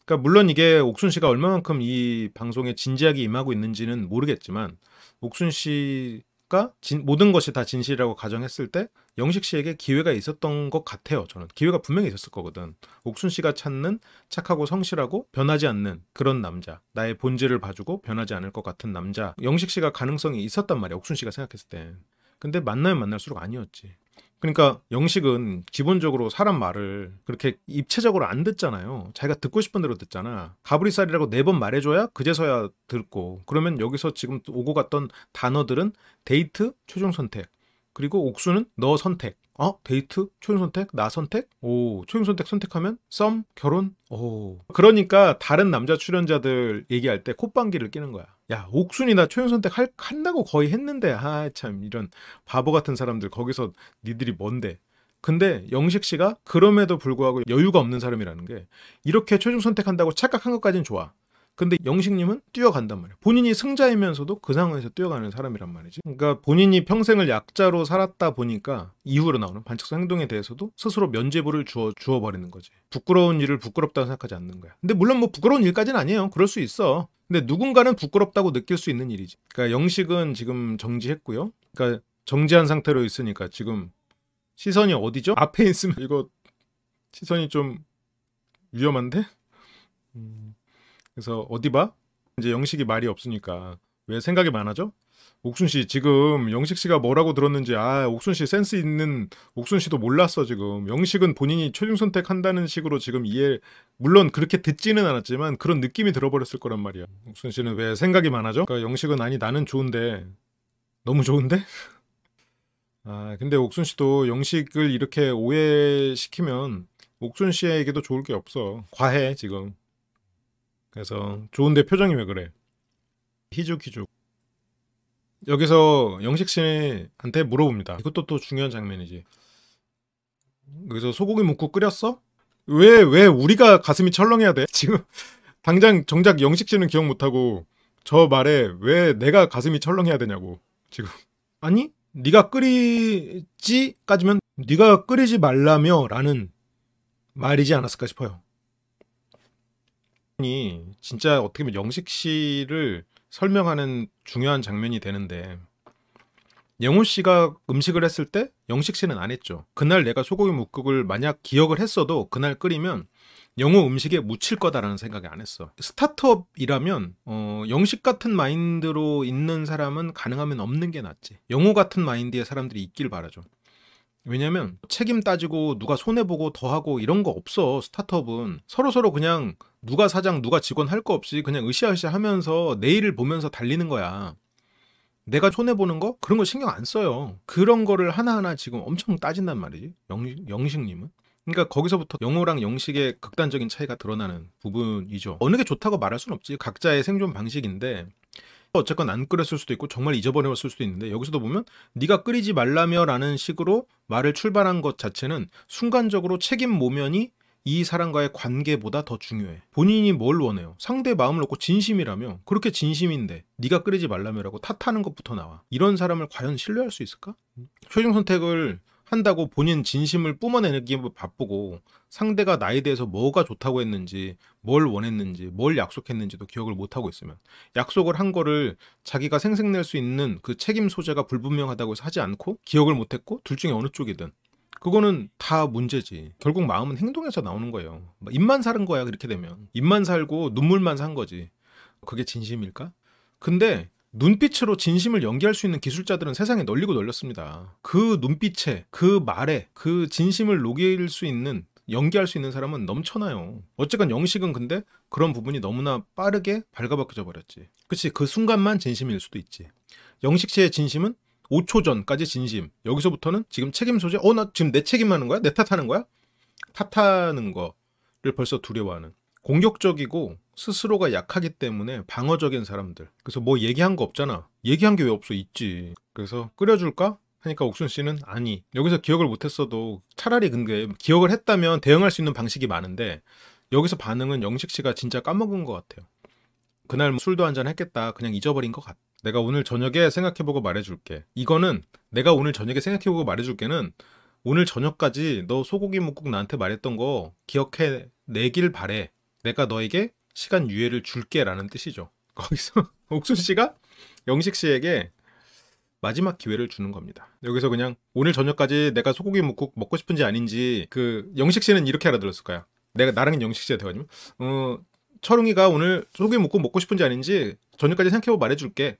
그러니까 물론 이게 옥순 씨가 얼마만큼 이 방송에 진지하게 임하고 있는지는 모르겠지만 옥순 씨가 모든 것이 다 진실이라고 가정했을 때 영식 씨에게 기회가 있었던 것 같아요. 저는 기회가 분명히 있었을 거거든. 옥순 씨가 찾는 착하고 성실하고 변하지 않는 그런 남자, 나의 본질을 봐주고 변하지 않을 것 같은 남자, 영식 씨가 가능성이 있었단 말이야. 옥순 씨가 생각했을 때. 근데 만나면 만날수록 아니었지. 그러니까 영식은 기본적으로 사람 말을 그렇게 입체적으로 안 듣잖아요. 자기가 듣고 싶은 대로 듣잖아. 가브리살이라고 4번 말해줘야 그제서야 듣고. 그러면 여기서 지금 오고 갔던 단어들은 데이트, 최종 선택, 그리고 옥수는 너 선택, 데이트? 초중 선택? 나 선택? 오, 초중 선택 선택하면 썸? 결혼? 오. 그러니까 다른 남자 출연자들 얘기할 때 콧방귀를 끼는 거야. 야, 옥순이 나 초중 선택 한다고 거의 했는데, 참, 이런 바보 같은 사람들, 거기서 니들이 뭔데. 근데 영식 씨가 그럼에도 불구하고 여유가 없는 사람이라는 게, 이렇게 최종 선택한다고 착각한 것까지는 좋아. 근데 영식님은 뛰어간단 말이야. 본인이 승자이면서도 그 상황에서 뛰어가는 사람이란 말이지. 그러니까 본인이 평생을 약자로 살았다 보니까 이후로 나오는 반칙성 행동에 대해서도 스스로 면죄부를 주어버리는 거지. 부끄러운 일을 부끄럽다고 생각하지 않는 거야. 근데 물론 뭐 부끄러운 일까지는 아니에요. 그럴 수 있어. 근데 누군가는 부끄럽다고 느낄 수 있는 일이지. 그러니까 영식은 지금 정지했고요. 그러니까 정지한 상태로 있으니까 지금 시선이 어디죠? 앞에 있으면 이거 시선이 좀 위험한데? 그래서 어디 봐? 이제 영식이 말이 없으니까 왜 생각이 많아져? 옥순 씨 지금 영식 씨가 뭐라고 들었는지 옥순 씨 센스 있는 옥순 씨도 몰랐어 지금. 영식은 본인이 최종 선택한다는 식으로 지금 물론 그렇게 듣지는 않았지만 그런 느낌이 들어버렸을 거란 말이야. 옥순 씨는 왜 생각이 많아져? 그러니까 영식은 아니 나는 좋은데 너무 좋은데? 근데 옥순 씨도 영식을 이렇게 오해시키면 옥순 씨에게도 좋을 게 없어. 과해 지금. 그래서 좋은데 표정이 왜 그래? 희죽희죽. 여기서 영식 씨한테 물어봅니다. 이것도 또 중요한 장면이지. 여기서 소고기 묵국 끓였어? 왜 우리가 가슴이 철렁해야 돼? 지금 당장 정작 영식 씨는 기억 못하고 저 말에 왜 내가 가슴이 철렁해야 되냐고 지금. 아니 네가 끓이지까지면 네가 끓이지 말라며 라는 말이지 않았을까 싶어요. 진짜 어떻게 보면 영식 씨를 설명하는 중요한 장면이 되는데 영호 씨가 음식을 했을 때 영식 씨는 안 했죠. 그날 내가 소고기 묵국을 만약 기억을 했어도 그날 끓이면 영호 음식에 묻힐 거다라는 생각이 안 했어. 스타트업이라면 영식 같은 마인드로 있는 사람은 가능하면 없는 게 낫지. 영호 같은 마인드의 사람들이 있길 바라죠. 왜냐면 책임 따지고 누가 손해보고 더하고 이런 거 없어. 스타트업은 서로서로 그냥 누가 사장 누가 직원 할 거 없이 그냥 으쌰으쌰 하면서 내일을 보면서 달리는 거야. 내가 손해보는 거? 그런 거 신경 안 써요. 그런 거를 하나하나 지금 엄청 따진단 말이지. 영식님은. 그러니까 거기서부터 영호랑 영식의 극단적인 차이가 드러나는 부분이죠. 어느 게 좋다고 말할 수는 없지. 각자의 생존 방식인데 어쨌건 안 끓였을 수도 있고 정말 잊어버렸을 수도 있는데 여기서도 보면 네가 끓이지 말라며 라는 식으로 말을 출발한 것 자체는 순간적으로 책임 모면이 이 사람과의 관계보다 더 중요해. 본인이 뭘 원해요? 상대의 마음을 놓고 진심이라며 그렇게 진심인데 네가 끓이지 말라며라고 탓하는 것부터 나와. 이런 사람을 과연 신뢰할 수 있을까? 최종 선택을 한다고 본인 진심을 뿜어내기 바쁘고 상대가 나에 대해서 뭐가 좋다고 했는지 뭘 원했는지 뭘 약속했는지도 기억을 못하고 있으면 약속을 한 거를 자기가 생색낼 수 있는 그 책임 소재가 불분명하다고 해서 하지 않고 기억을 못했고 둘 중에 어느 쪽이든 그거는 다 문제지. 결국 마음은 행동에서 나오는 거예요. 입만 사는 거야 그렇게 되면. 입만 살고 눈물만 산 거지. 그게 진심일까? 근데 눈빛으로 진심을 연기할 수 있는 기술자들은 세상에 널리고 널렸습니다. 그 눈빛에, 그 말에, 그 진심을 녹일 수 있는, 연기할 수 있는 사람은 넘쳐나요. 어쨌건 영식은 근데 그런 부분이 너무나 빠르게 발가벗겨져 버렸지. 그치, 그 순간만 진심일 수도 있지. 영식 씨의 진심은 5초 전까지 진심. 여기서부터는 지금 책임 소재? 나 지금 내 책임하는 거야? 내 탓하는 거야? 탓하는 거를 벌써 두려워하는. 공격적이고 스스로가 약하기 때문에 방어적인 사람들. 그래서 뭐 얘기한 거 없잖아. 얘기한 게 왜 없어? 있지. 그래서 끓여줄까? 하니까 옥순 씨는 아니. 여기서 기억을 못했어도 차라리 근데 기억을 했다면 대응할 수 있는 방식이 많은데 여기서 반응은 영식 씨가 진짜 까먹은 것 같아요. 그날 뭐 술도 한잔 했겠다. 그냥 잊어버린 것 같아. 내가 오늘 저녁에 생각해보고 말해줄게. 이거는 내가 오늘 저녁에 생각해보고 말해줄게는 오늘 저녁까지 너 소고기 묵국 나한테 말했던 거 기억해 내길 바래. 내가 너에게 시간 유예를 줄게 라는 뜻이죠. 거기서 옥순 씨가 영식 씨에게 마지막 기회를 주는 겁니다. 여기서 그냥 오늘 저녁까지 내가 소고기 묵국 먹고 싶은지 아닌지 그 영식 씨는 이렇게 알아들었을 거야. 나랑 영식 씨가 대화하면 철웅이가 오늘 소고기 묵국 먹고 싶은지 아닌지 저녁까지 생각해보고 말해줄게.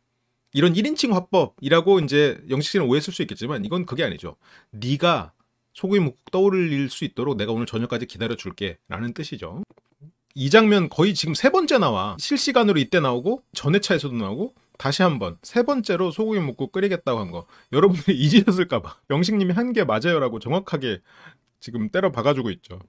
이런 1인칭 화법이라고 이제 영식 씨는 오해했을 수 있겠지만 이건 그게 아니죠. 네가 소고기 묵국 떠올릴 수 있도록 내가 오늘 저녁까지 기다려줄게 라는 뜻이죠. 이 장면 거의 지금 3번째 나와. 실시간으로 이때 나오고 전회차에서도 나오고 다시 한번 세 번째로 소고기 묵국 끓이겠다고 한 거 여러분들이 잊으셨을까봐 영식님이 한 게 맞아요라고 정확하게 지금 때려 박아주고 있죠.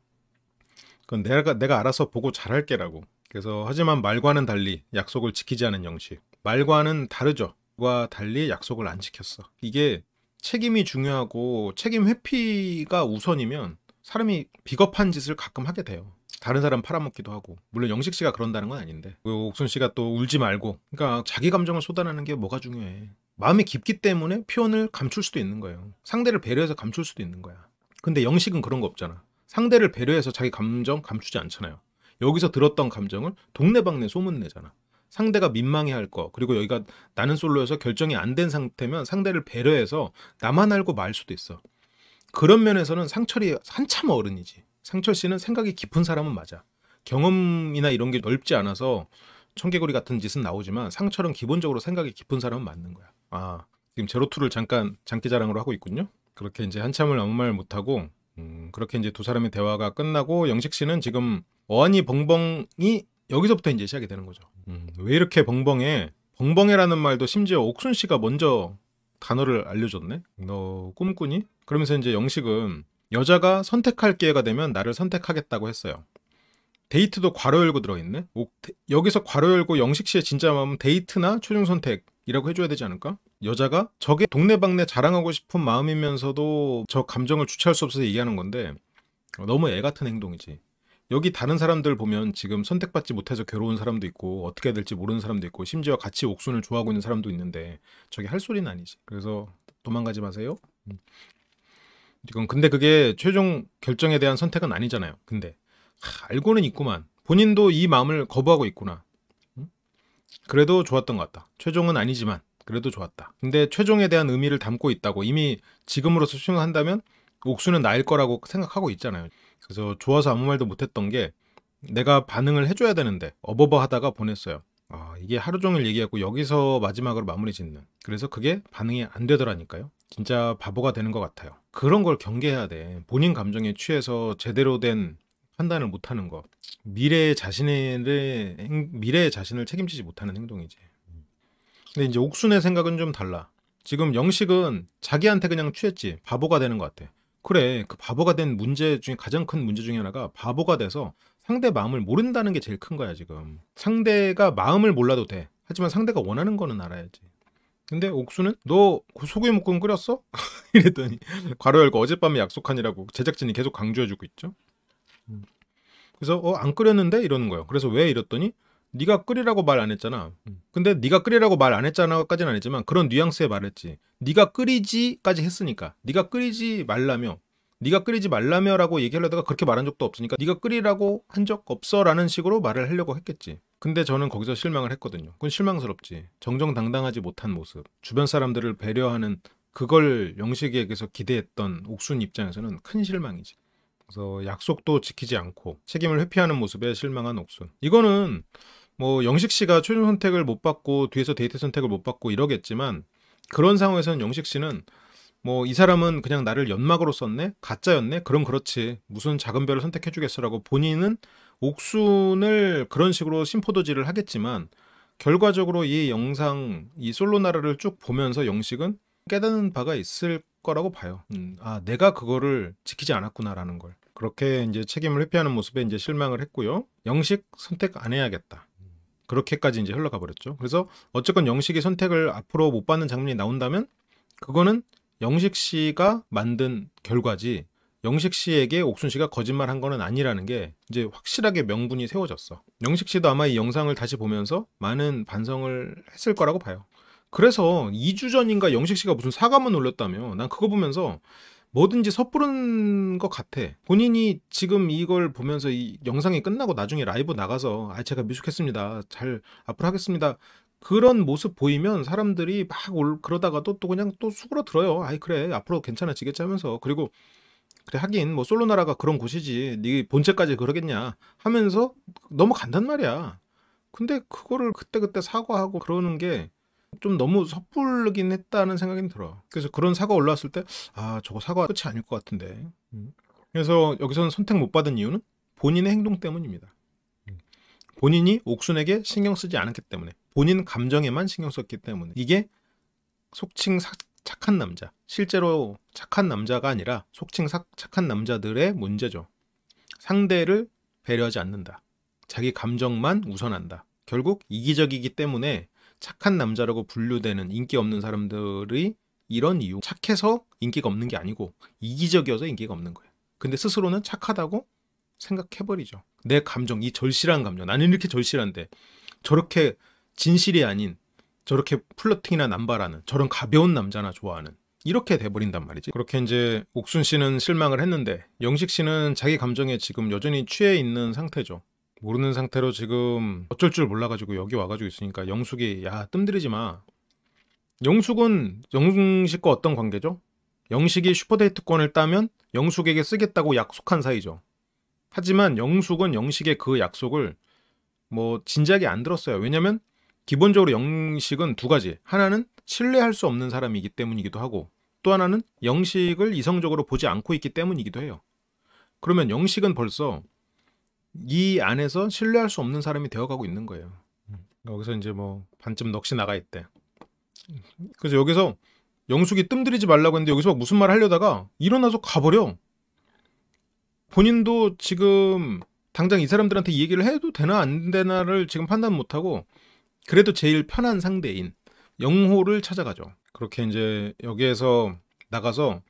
그건 내가 알아서 보고 잘할게라고. 그래서 하지만 말과는 달리 약속을 지키지 않은 영식. 말과는 다르죠. 과 달리 약속을 안 지켰어. 이게 책임이 중요하고 책임 회피가 우선이면 사람이 비겁한 짓을 가끔 하게 돼요. 다른 사람 팔아먹기도 하고. 물론 영식 씨가 그런다는 건 아닌데. 옥순 씨가 또 울지 말고. 그러니까 자기 감정을 쏟아내는 게 뭐가 중요해. 마음이 깊기 때문에 표현을 감출 수도 있는 거예요. 상대를 배려해서 감출 수도 있는 거야. 근데 영식은 그런 거 없잖아. 상대를 배려해서 자기 감정 감추지 않잖아요. 여기서 들었던 감정을 동네방네 소문내잖아. 상대가 민망해할 거, 그리고 여기가 나는 솔로여서 결정이 안 된 상태면 상대를 배려해서 나만 알고 말 수도 있어. 그런 면에서는 상철이 한참 어른이지. 상철 씨는 생각이 깊은 사람은 맞아. 경험이나 이런 게 넓지 않아서 청개구리 같은 짓은 나오지만 상철은 기본적으로 생각이 깊은 사람은 맞는 거야. 아, 지금 제로투를 잠깐 장기자랑으로 하고 있군요. 그렇게 이제 한참을 아무 말 못하고 그렇게 이제 두 사람의 대화가 끝나고 영식 씨는 지금 어안이 벙벙이 여기서부터 이제 시작이 되는 거죠. 왜 이렇게 벙벙해? 벙벙해라는 말도 심지어 옥순 씨가 먼저 단어를 알려줬네. 너 꿈꾸니? 그러면서 이제 영식은 여자가 선택할 기회가 되면 나를 선택하겠다고 했어요. 데이트도 괄호 열고 들어있네. 여기서 괄호 열고 영식 씨의 진짜 마음은 데이트나 최종 선택이라고 해줘야 되지 않을까? 여자가 저게 동네방네 자랑하고 싶은 마음이면서도 저 감정을 주체할 수 없어서 얘기하는 건데 너무 애 같은 행동이지. 여기 다른 사람들 보면 지금 선택받지 못해서 괴로운 사람도 있고 어떻게 해야 될지 모르는 사람도 있고 심지어 같이 옥순을 좋아하고 있는 사람도 있는데 저게 할 소리는 아니지. 그래서 도망가지 마세요. 이건 근데 그게 최종 결정에 대한 선택은 아니잖아요. 근데 알고는 있구만. 본인도 이 마음을 거부하고 있구나. 그래도 좋았던 것 같다. 최종은 아니지만 그래도 좋았다. 근데 최종에 대한 의미를 담고 있다고 이미 지금으로서 수용한다면 옥수는 나일 거라고 생각하고 있잖아요. 그래서 좋아서 아무 말도 못했던 게 내가 반응을 해줘야 되는데 어버버 하다가 보냈어요. 이게 하루 종일 얘기하고 여기서 마지막으로 마무리 짓는. 그래서 그게 반응이 안 되더라니까요. 진짜 바보가 되는 것 같아요. 그런 걸 경계해야 돼. 본인 감정에 취해서 제대로 된 판단을 못하는 거. 미래의 자신을 책임지지 못하는 행동이지. 근데 이제 옥순의 생각은 좀 달라. 지금 영식은 자기한테 그냥 취했지. 바보가 되는 것 같아. 그래, 그 바보가 된 문제 중에 가장 큰 문제 중에 하나가 바보가 돼서 상대 마음을 모른다는 게 제일 큰 거야 지금. 상대가 마음을 몰라도 돼. 하지만 상대가 원하는 거는 알아야지. 근데 옥수는 너 소고기 묵국 끓였어? 이랬더니 괄호 열고 어젯밤에 약속하니라고 제작진이 계속 강조해주고 있죠. 그래서 안 끓였는데 이러는 거예요. 그래서 왜 이랬더니 네가 끓이라고 말 안 했잖아. 근데 네가 끓이라고 말 안 했잖아까지는 아니지만 그런 뉘앙스에 말했지. 네가 끓이지까지 했으니까. 네가 끓이지 말라며라고 얘기하려다가 그렇게 말한 적도 없으니까 네가 끓이라고 한 적 없어라는 식으로 말을 하려고 했겠지. 근데 저는 거기서 실망을 했거든요. 그건 실망스럽지. 정정당당하지 못한 모습. 주변 사람들을 배려하는 그걸 영식에게서 기대했던 옥순 입장에서는 큰 실망이지. 그래서 약속도 지키지 않고 책임을 회피하는 모습에 실망한 옥순. 이거는 뭐 영식 씨가 최종 선택을 못 받고 뒤에서 데이트 선택을 못 받고 이러겠지만 그런 상황에서는 영식 씨는 뭐 이 사람은 그냥 나를 연막으로 썼네? 가짜였네? 그럼 그렇지. 무슨 작은 별을 선택해주겠어라고 본인은 옥순을 그런 식으로 심포도질을 하겠지만 결과적으로 이 영상, 이 솔로나라를 쭉 보면서 영식은 깨닫는 바가 있을 거라고 봐요. 내가 그거를 지키지 않았구나라는 걸. 그렇게 이제 책임을 회피하는 모습에 이제 실망을 했고요. 영식 선택 안 해야겠다. 그렇게까지 이제 흘러가 버렸죠. 그래서 어쨌건 영식이 선택을 앞으로 못 받는 장면이 나온다면 그거는 영식 씨가 만든 결과지 영식 씨에게 옥순 씨가 거짓말한 거는 아니라는 게 이제 확실하게 명분이 세워졌어. 영식 씨도 아마 이 영상을 다시 보면서 많은 반성을 했을 거라고 봐요. 그래서 2주 전인가 영식 씨가 무슨 사과문 올렸다며. 난 그거 보면서 뭐든지 섣부른 것 같아. 본인이 지금 이걸 보면서 이 영상이 끝나고 나중에 라이브 나가서 제가 미숙했습니다. 잘 앞으로 하겠습니다. 그런 모습 보이면 사람들이 막 그러다가도 또 그냥 또 수그러들어요. 그래 앞으로 괜찮아지겠지 하면서. 그리고 그래 하긴 뭐 솔로나라가 그런 곳이지 네 본체까지 그러겠냐 하면서 넘어간단 말이야. 근데 그거를 그때그때 사과하고 그러는 게 좀 너무 섣부르긴 했다는 생각이 들어. 그래서 그런 사과 올라왔을 때 저거 사과 끝이 아닐 것 같은데. 그래서 여기서는 선택 못 받은 이유는 본인의 행동 때문입니다. 본인이 옥순에게 신경 쓰지 않았기 때문에, 본인 감정에만 신경 썼기 때문에. 이게 속칭 착한 남자, 실제로 착한 남자가 아니라 속칭 착한 남자들의 문제죠. 상대를 배려하지 않는다. 자기 감정만 우선한다. 결국 이기적이기 때문에 착한 남자라고 분류되는 인기 없는 사람들이 이런 이유, 착해서 인기가 없는 게 아니고 이기적이어서 인기가 없는 거예요. 근데 스스로는 착하다고 생각해버리죠. 내 감정, 이 절실한 감정, 나는 이렇게 절실한데 저렇게 진실이 아닌, 저렇게 플러팅이나 남발하는 저런 가벼운 남자나 좋아하는, 이렇게 돼버린단 말이지. 그렇게 이제 옥순 씨는 실망을 했는데 영식 씨는 자기 감정에 지금 여전히 취해 있는 상태죠. 모르는 상태로 지금 어쩔 줄 몰라가지고 여기 와가지고 있으니까 영숙이 야 뜸들이지 마. 영숙은 영식과 어떤 관계죠? 영식이 슈퍼데이트권을 따면 영숙에게 쓰겠다고 약속한 사이죠. 하지만 영숙은 영식의 그 약속을 뭐 진작에 안 들었어요. 왜냐면 기본적으로 영식은 두 가지. 하나는 신뢰할 수 없는 사람이기 때문이기도 하고, 또 하나는 영식을 이성적으로 보지 않고 있기 때문이기도 해요. 그러면 영식은 벌써 이 안에서 신뢰할 수 없는 사람이 되어가고 있는 거예요. 여기서 이제 뭐 반쯤 넋이 나가 있대. 그래서 여기서 영숙이 뜸들이지 말라고 했는데 여기서 무슨 말 하려다가 일어나서 가버려. 본인도 지금 당장 이 사람들한테 이 얘기를 해도 되나 안 되나를 지금 판단 못하고 그래도 제일 편한 상대인 영호를 찾아가죠. 그렇게 이제 여기에서 나가서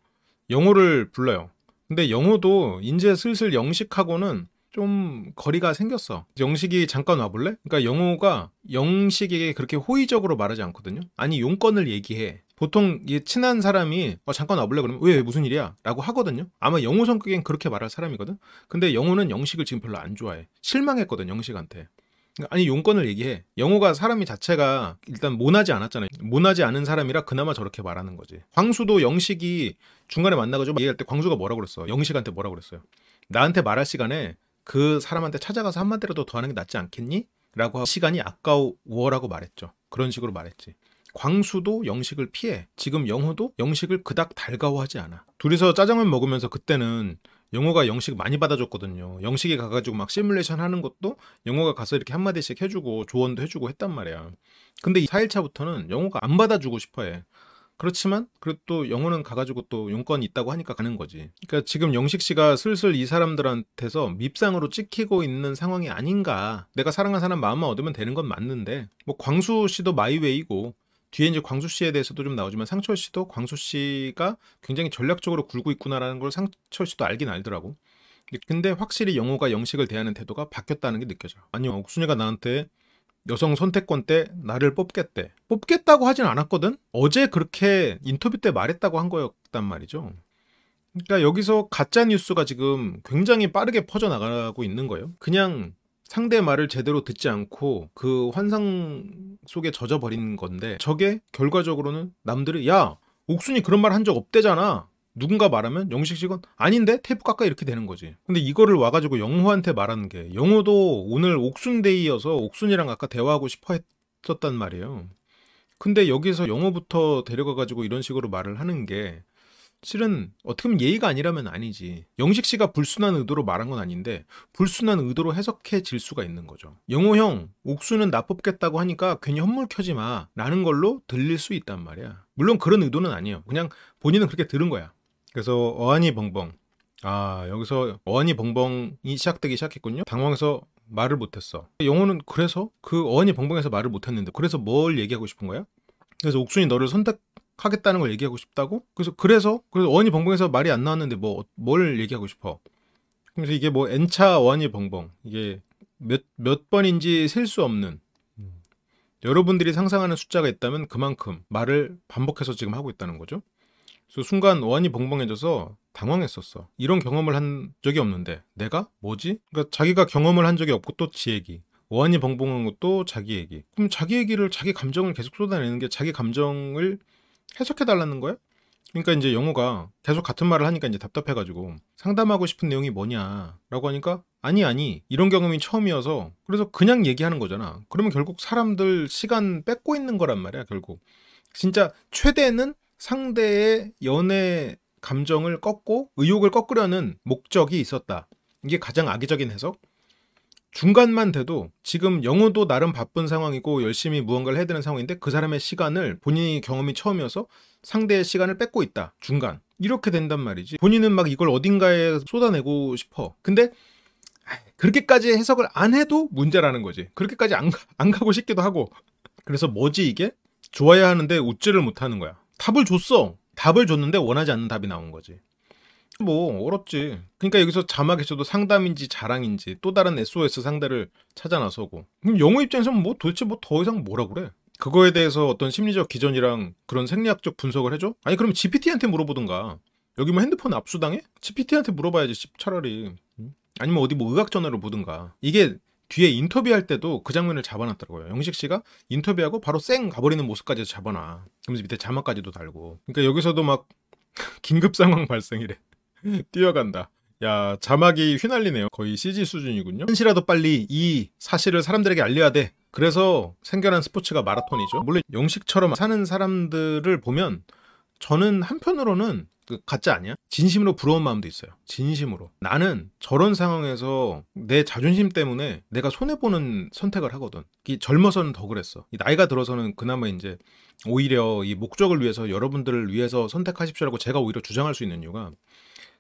영호를 불러요. 근데 영호도 이제 슬슬 영식하고는 좀 거리가 생겼어. 영식이 잠깐 와볼래? 그러니까 영호가 영식에게 그렇게 호의적으로 말하지 않거든요. 아니 용건을 얘기해. 보통 이 친한 사람이 잠깐 와볼래? 그러면 왜 무슨 일이야? 라고 하거든요. 아마 영호 성격엔 그렇게 말할 사람이거든. 근데 영호는 영식을 지금 별로 안 좋아해. 실망했거든 영식한테. 아니 용건을 얘기해. 영호가 사람이 자체가 일단 모나지 않았잖아요. 모나지 않은 사람이라 그나마 저렇게 말하는 거지. 광수도 영식이 중간에 만나가지고 얘기할 때 광수가 뭐라고 그랬어? 영식한테 뭐라고 그랬어요? 나한테 말할 시간에 그 사람한테 찾아가서 한마디라도 더 하는 게 낫지 않겠니? 라고 하고 시간이 아까워라고 말했죠. 그런 식으로 말했지. 광수도 영식을 피해. 지금 영호도 영식을 그닥 달가워하지 않아. 둘이서 짜장면 먹으면서 그때는 영호가 영식 많이 받아줬거든요. 영식이 가가지고 막 시뮬레이션 하는 것도 영호가 가서 이렇게 한마디씩 해주고 조언도 해주고 했단 말이야. 근데 이 4일차부터는 영호가 안 받아주고 싶어해. 그렇지만 그래도 또 영호는 가가지고 또 용건이 있다고 하니까 가는 거지. 그러니까 지금 영식 씨가 슬슬 이 사람들한테서 밉상으로 찍히고 있는 상황이 아닌가. 내가 사랑하는 사람 마음만 얻으면 되는 건 맞는데 뭐 광수 씨도 마이웨이고 뒤에 이제 광수 씨에 대해서도 좀 나오지만 상철 씨도 광수 씨가 굉장히 전략적으로 굴고 있구나라는 걸 상철 씨도 알긴 알더라고. 근데 확실히 영호가 영식을 대하는 태도가 바뀌었다는 게 느껴져. 아니요, 옥순이가 나한테 여성 선택권 때 나를 뽑겠대. 뽑겠다고 하진 않았거든? 어제 그렇게 인터뷰 때 말했다고 한 거였단 말이죠. 그러니까 여기서 가짜 뉴스가 지금 굉장히 빠르게 퍼져나가고 있는 거예요. 그냥 상대 말을 제대로 듣지 않고 그 환상 속에 젖어버린 건데 저게 결과적으로는 남들이 야 옥순이 그런 말 한 적 없대잖아. 누군가 말하면 영식식은 아닌데 테이프 깎아 이렇게 되는 거지. 근데 이거를 와가지고 영호한테 말하는 게 영호도 오늘 옥순데이여서 옥순이랑 아까 대화하고 싶어 했었단 말이에요. 근데 여기서 영호부터 데려가가지고 이런 식으로 말을 하는 게 실은 어떻게 보면 예의가 아니라면 아니지. 영식 씨가 불순한 의도로 말한 건 아닌데 불순한 의도로 해석해질 수가 있는 거죠. 영호 형, 옥수는 나 뽑겠다고 하니까 괜히 헛물 켜지 마 라는 걸로 들릴 수 있단 말이야. 물론 그런 의도는 아니에요. 그냥 본인은 그렇게 들은 거야. 그래서 어안이 벙벙. 여기서 어안이 벙벙이 시작되기 시작했군요. 당황해서 말을 못했어. 영호는 그래서 그 어안이 벙벙해서 말을 못했는데 그래서 뭘 얘기하고 싶은 거야? 그래서 옥순이 너를 선택하겠다는 걸 얘기하고 싶다고? 그래서 어안이 벙벙해서 말이 안 나왔는데 뭘 얘기하고 싶어? 그래서 이게 뭐 N차 어안이 벙벙. 이게 몇 번인지 셀 수 없는 여러분들이 상상하는 숫자가 있다면 그만큼 말을 반복해서 지금 하고 있다는 거죠. 그래서 순간 어안이 벙벙해져서 당황했었어. 이런 경험을 한 적이 없는데 내가? 뭐지? 그러니까 자기가 경험을 한 적이 없고 또 지 얘기. 어안이 벙벙한 것도 자기 얘기. 그럼 자기 얘기를 자기 감정을 계속 쏟아내는 게 자기 감정을 해석해달라는 거야? 그러니까 이제 영호가 계속 같은 말을 하니까 이제 답답해가지고 상담하고 싶은 내용이 뭐냐 라고 하니까 아니 이런 경험이 처음이어서 그래서 그냥 얘기하는 거잖아. 그러면 결국 사람들 시간 뺏고 있는 거란 말이야. 결국 진짜 최대는 상대의 연애 감정을 꺾고 의욕을 꺾으려는 목적이 있었다. 이게 가장 악의적인 해석. 중간만 돼도 지금 영호도 나름 바쁜 상황이고 열심히 무언가를 해야 되는 상황인데 그 사람의 시간을 본인이 경험이 처음이어서 상대의 시간을 뺏고 있다. 중간. 이렇게 된단 말이지. 본인은 막 이걸 어딘가에 쏟아내고 싶어. 근데 그렇게까지 해석을 안 해도 문제라는 거지. 그렇게까지 안 가고 싶기도 하고. 그래서 뭐지 이게? 좋아야 하는데 웃지를 못하는 거야. 답을 줬어. 답을 줬는데 원하지 않는 답이 나온 거지. 뭐 어렵지. 그러니까 여기서 자막에서도 상담인지 자랑인지 또 다른 SOS 상대를 찾아 나서고. 그럼 영호 입장에서는 뭐 도대체 뭐 더 이상 뭐라 그래? 그거에 대해서 어떤 심리적 기전이랑 그런 생리학적 분석을 해줘? 아니 그럼 GPT한테 물어보든가. 여기 뭐 핸드폰 압수당해? GPT한테 물어봐야지 차라리. 아니면 어디 뭐 의학 전화로 보든가. 이게 뒤에 인터뷰할 때도 그 장면을 잡아놨더라고요. 영식 씨가 인터뷰하고 바로 쌩 가버리는 모습까지 잡아놔. 그러면서 밑에 자막까지도 달고. 그러니까 여기서도 막 긴급 상황 발생이래. 뛰어간다. 야, 자막이 휘날리네요. 거의 CG 수준이군요. 한시라도 빨리 이 사실을 사람들에게 알려야 돼. 그래서 생겨난 스포츠가 마라톤이죠. 물론 영식처럼 사는 사람들을 보면 저는 한편으로는 그 가짜 아니야? 진심으로 부러운 마음도 있어요. 진심으로. 나는 저런 상황에서 내 자존심 때문에 내가 손해보는 선택을 하거든. 이 젊어서는 더 그랬어. 이 나이가 들어서는 그나마 이제 오히려 이 목적을 위해서 여러분들을 위해서 선택하십시오라고 제가 오히려 주장할 수 있는 이유가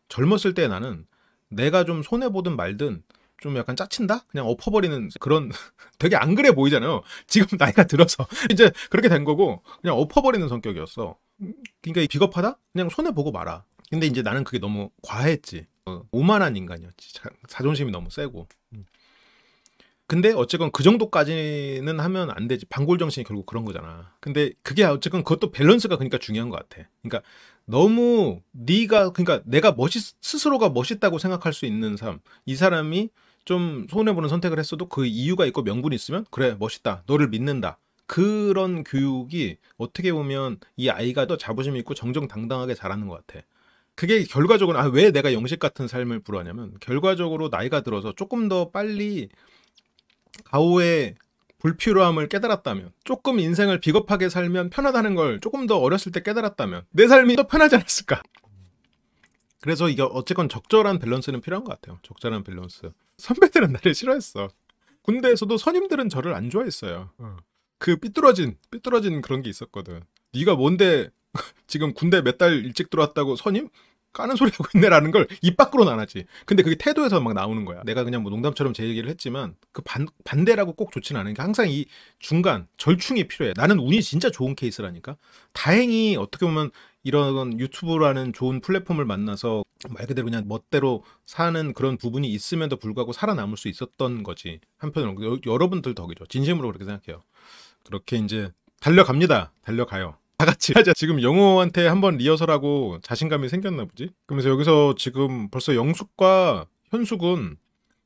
젊었을 때 나는 내가 좀 손해보든 말든 좀 약간 짜친다? 그냥 엎어버리는 그런 되게 안 그래 보이잖아요. 지금 나이가 들어서 이제 그렇게 된 거고 그냥 엎어버리는 성격이었어. 그러니까 이 비겁하다? 그냥 손해보고 말아. 근데 이제 나는 그게 너무 과했지. 오만한 인간이었지. 자존심이 너무 세고. 근데 어쨌건 그 정도까지는 하면 안 되지. 반골정신이 결국 그런 거잖아. 근데 그게 어쨌건 그것도 밸런스가 그러니까 중요한 것 같아. 그러니까 너무 네가 그러니까 내가 스스로가 멋있다고 생각할 수 있는 삶. 이 사람이 좀 손해보는 선택을 했어도 그 이유가 있고 명분이 있으면 그래 멋있다. 너를 믿는다. 그런 교육이 어떻게 보면 이 아이가 더 자부심 있고 정정당당하게 자라는 것 같아. 그게 결과적으로 왜 내가 영식 같은 삶을 부러하냐면 결과적으로 나이가 들어서 조금 더 빨리 가오의 불필요함을 깨달았다면 조금 인생을 비겁하게 살면 편하다는 걸 조금 더 어렸을 때 깨달았다면 내 삶이 더 편하지 않았을까. 그래서 이게 어쨌건 적절한 밸런스는 필요한 것 같아요. 적절한 밸런스. 선배들은 나를 싫어했어. 군대에서도 선임들은 저를 안 좋아했어요. 그 삐뚤어진 그런 게 있었거든. 네가 뭔데 지금 군대 몇 달 일찍 들어왔다고 선임? 까는 소리 하고 있네라는 걸 입 밖으로는 안 하지. 근데 그게 태도에서 막 나오는 거야. 내가 그냥 뭐 농담처럼 제 얘기를 했지만 그 반대라고 꼭 좋지는 않은 게 항상 이 중간 절충이 필요해. 나는 운이 진짜 좋은 케이스라니까. 다행히 어떻게 보면 이런 유튜브라는 좋은 플랫폼을 만나서 말 그대로 그냥 멋대로 사는 그런 부분이 있음에도 불구하고 살아남을 수 있었던 거지. 한편으로 여러분들 덕이죠. 진심으로 그렇게 생각해요. 그렇게 이제 달려갑니다. 달려가요. 다 같이 하자. 지금 영호한테 한번 리허설하고 자신감이 생겼나 보지? 그러면서 여기서 지금 벌써 영숙과 현숙은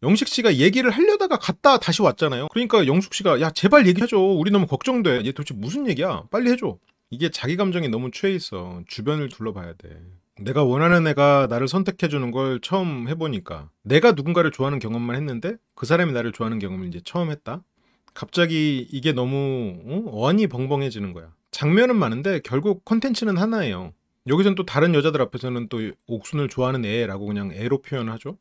영식 씨가 얘기를 하려다가 갔다 다시 왔잖아요. 그러니까 영숙 씨가 야 제발 얘기해줘. 우리 너무 걱정돼. 얘 도대체 무슨 얘기야? 빨리 해줘. 이게 자기 감정이 너무 취해 있어. 주변을 둘러봐야 돼. 내가 원하는 애가 나를 선택해주는 걸 처음 해보니까 내가 누군가를 좋아하는 경험만 했는데 그 사람이 나를 좋아하는 경험을 이제 처음 했다? 갑자기 이게 너무 어안이 벙벙해지는 거야. 장면은 많은데 결국 컨텐츠는 하나예요. 여기선 또 다른 여자들 앞에서는 또 옥순을 좋아하는 애라고 그냥 애로 표현하죠.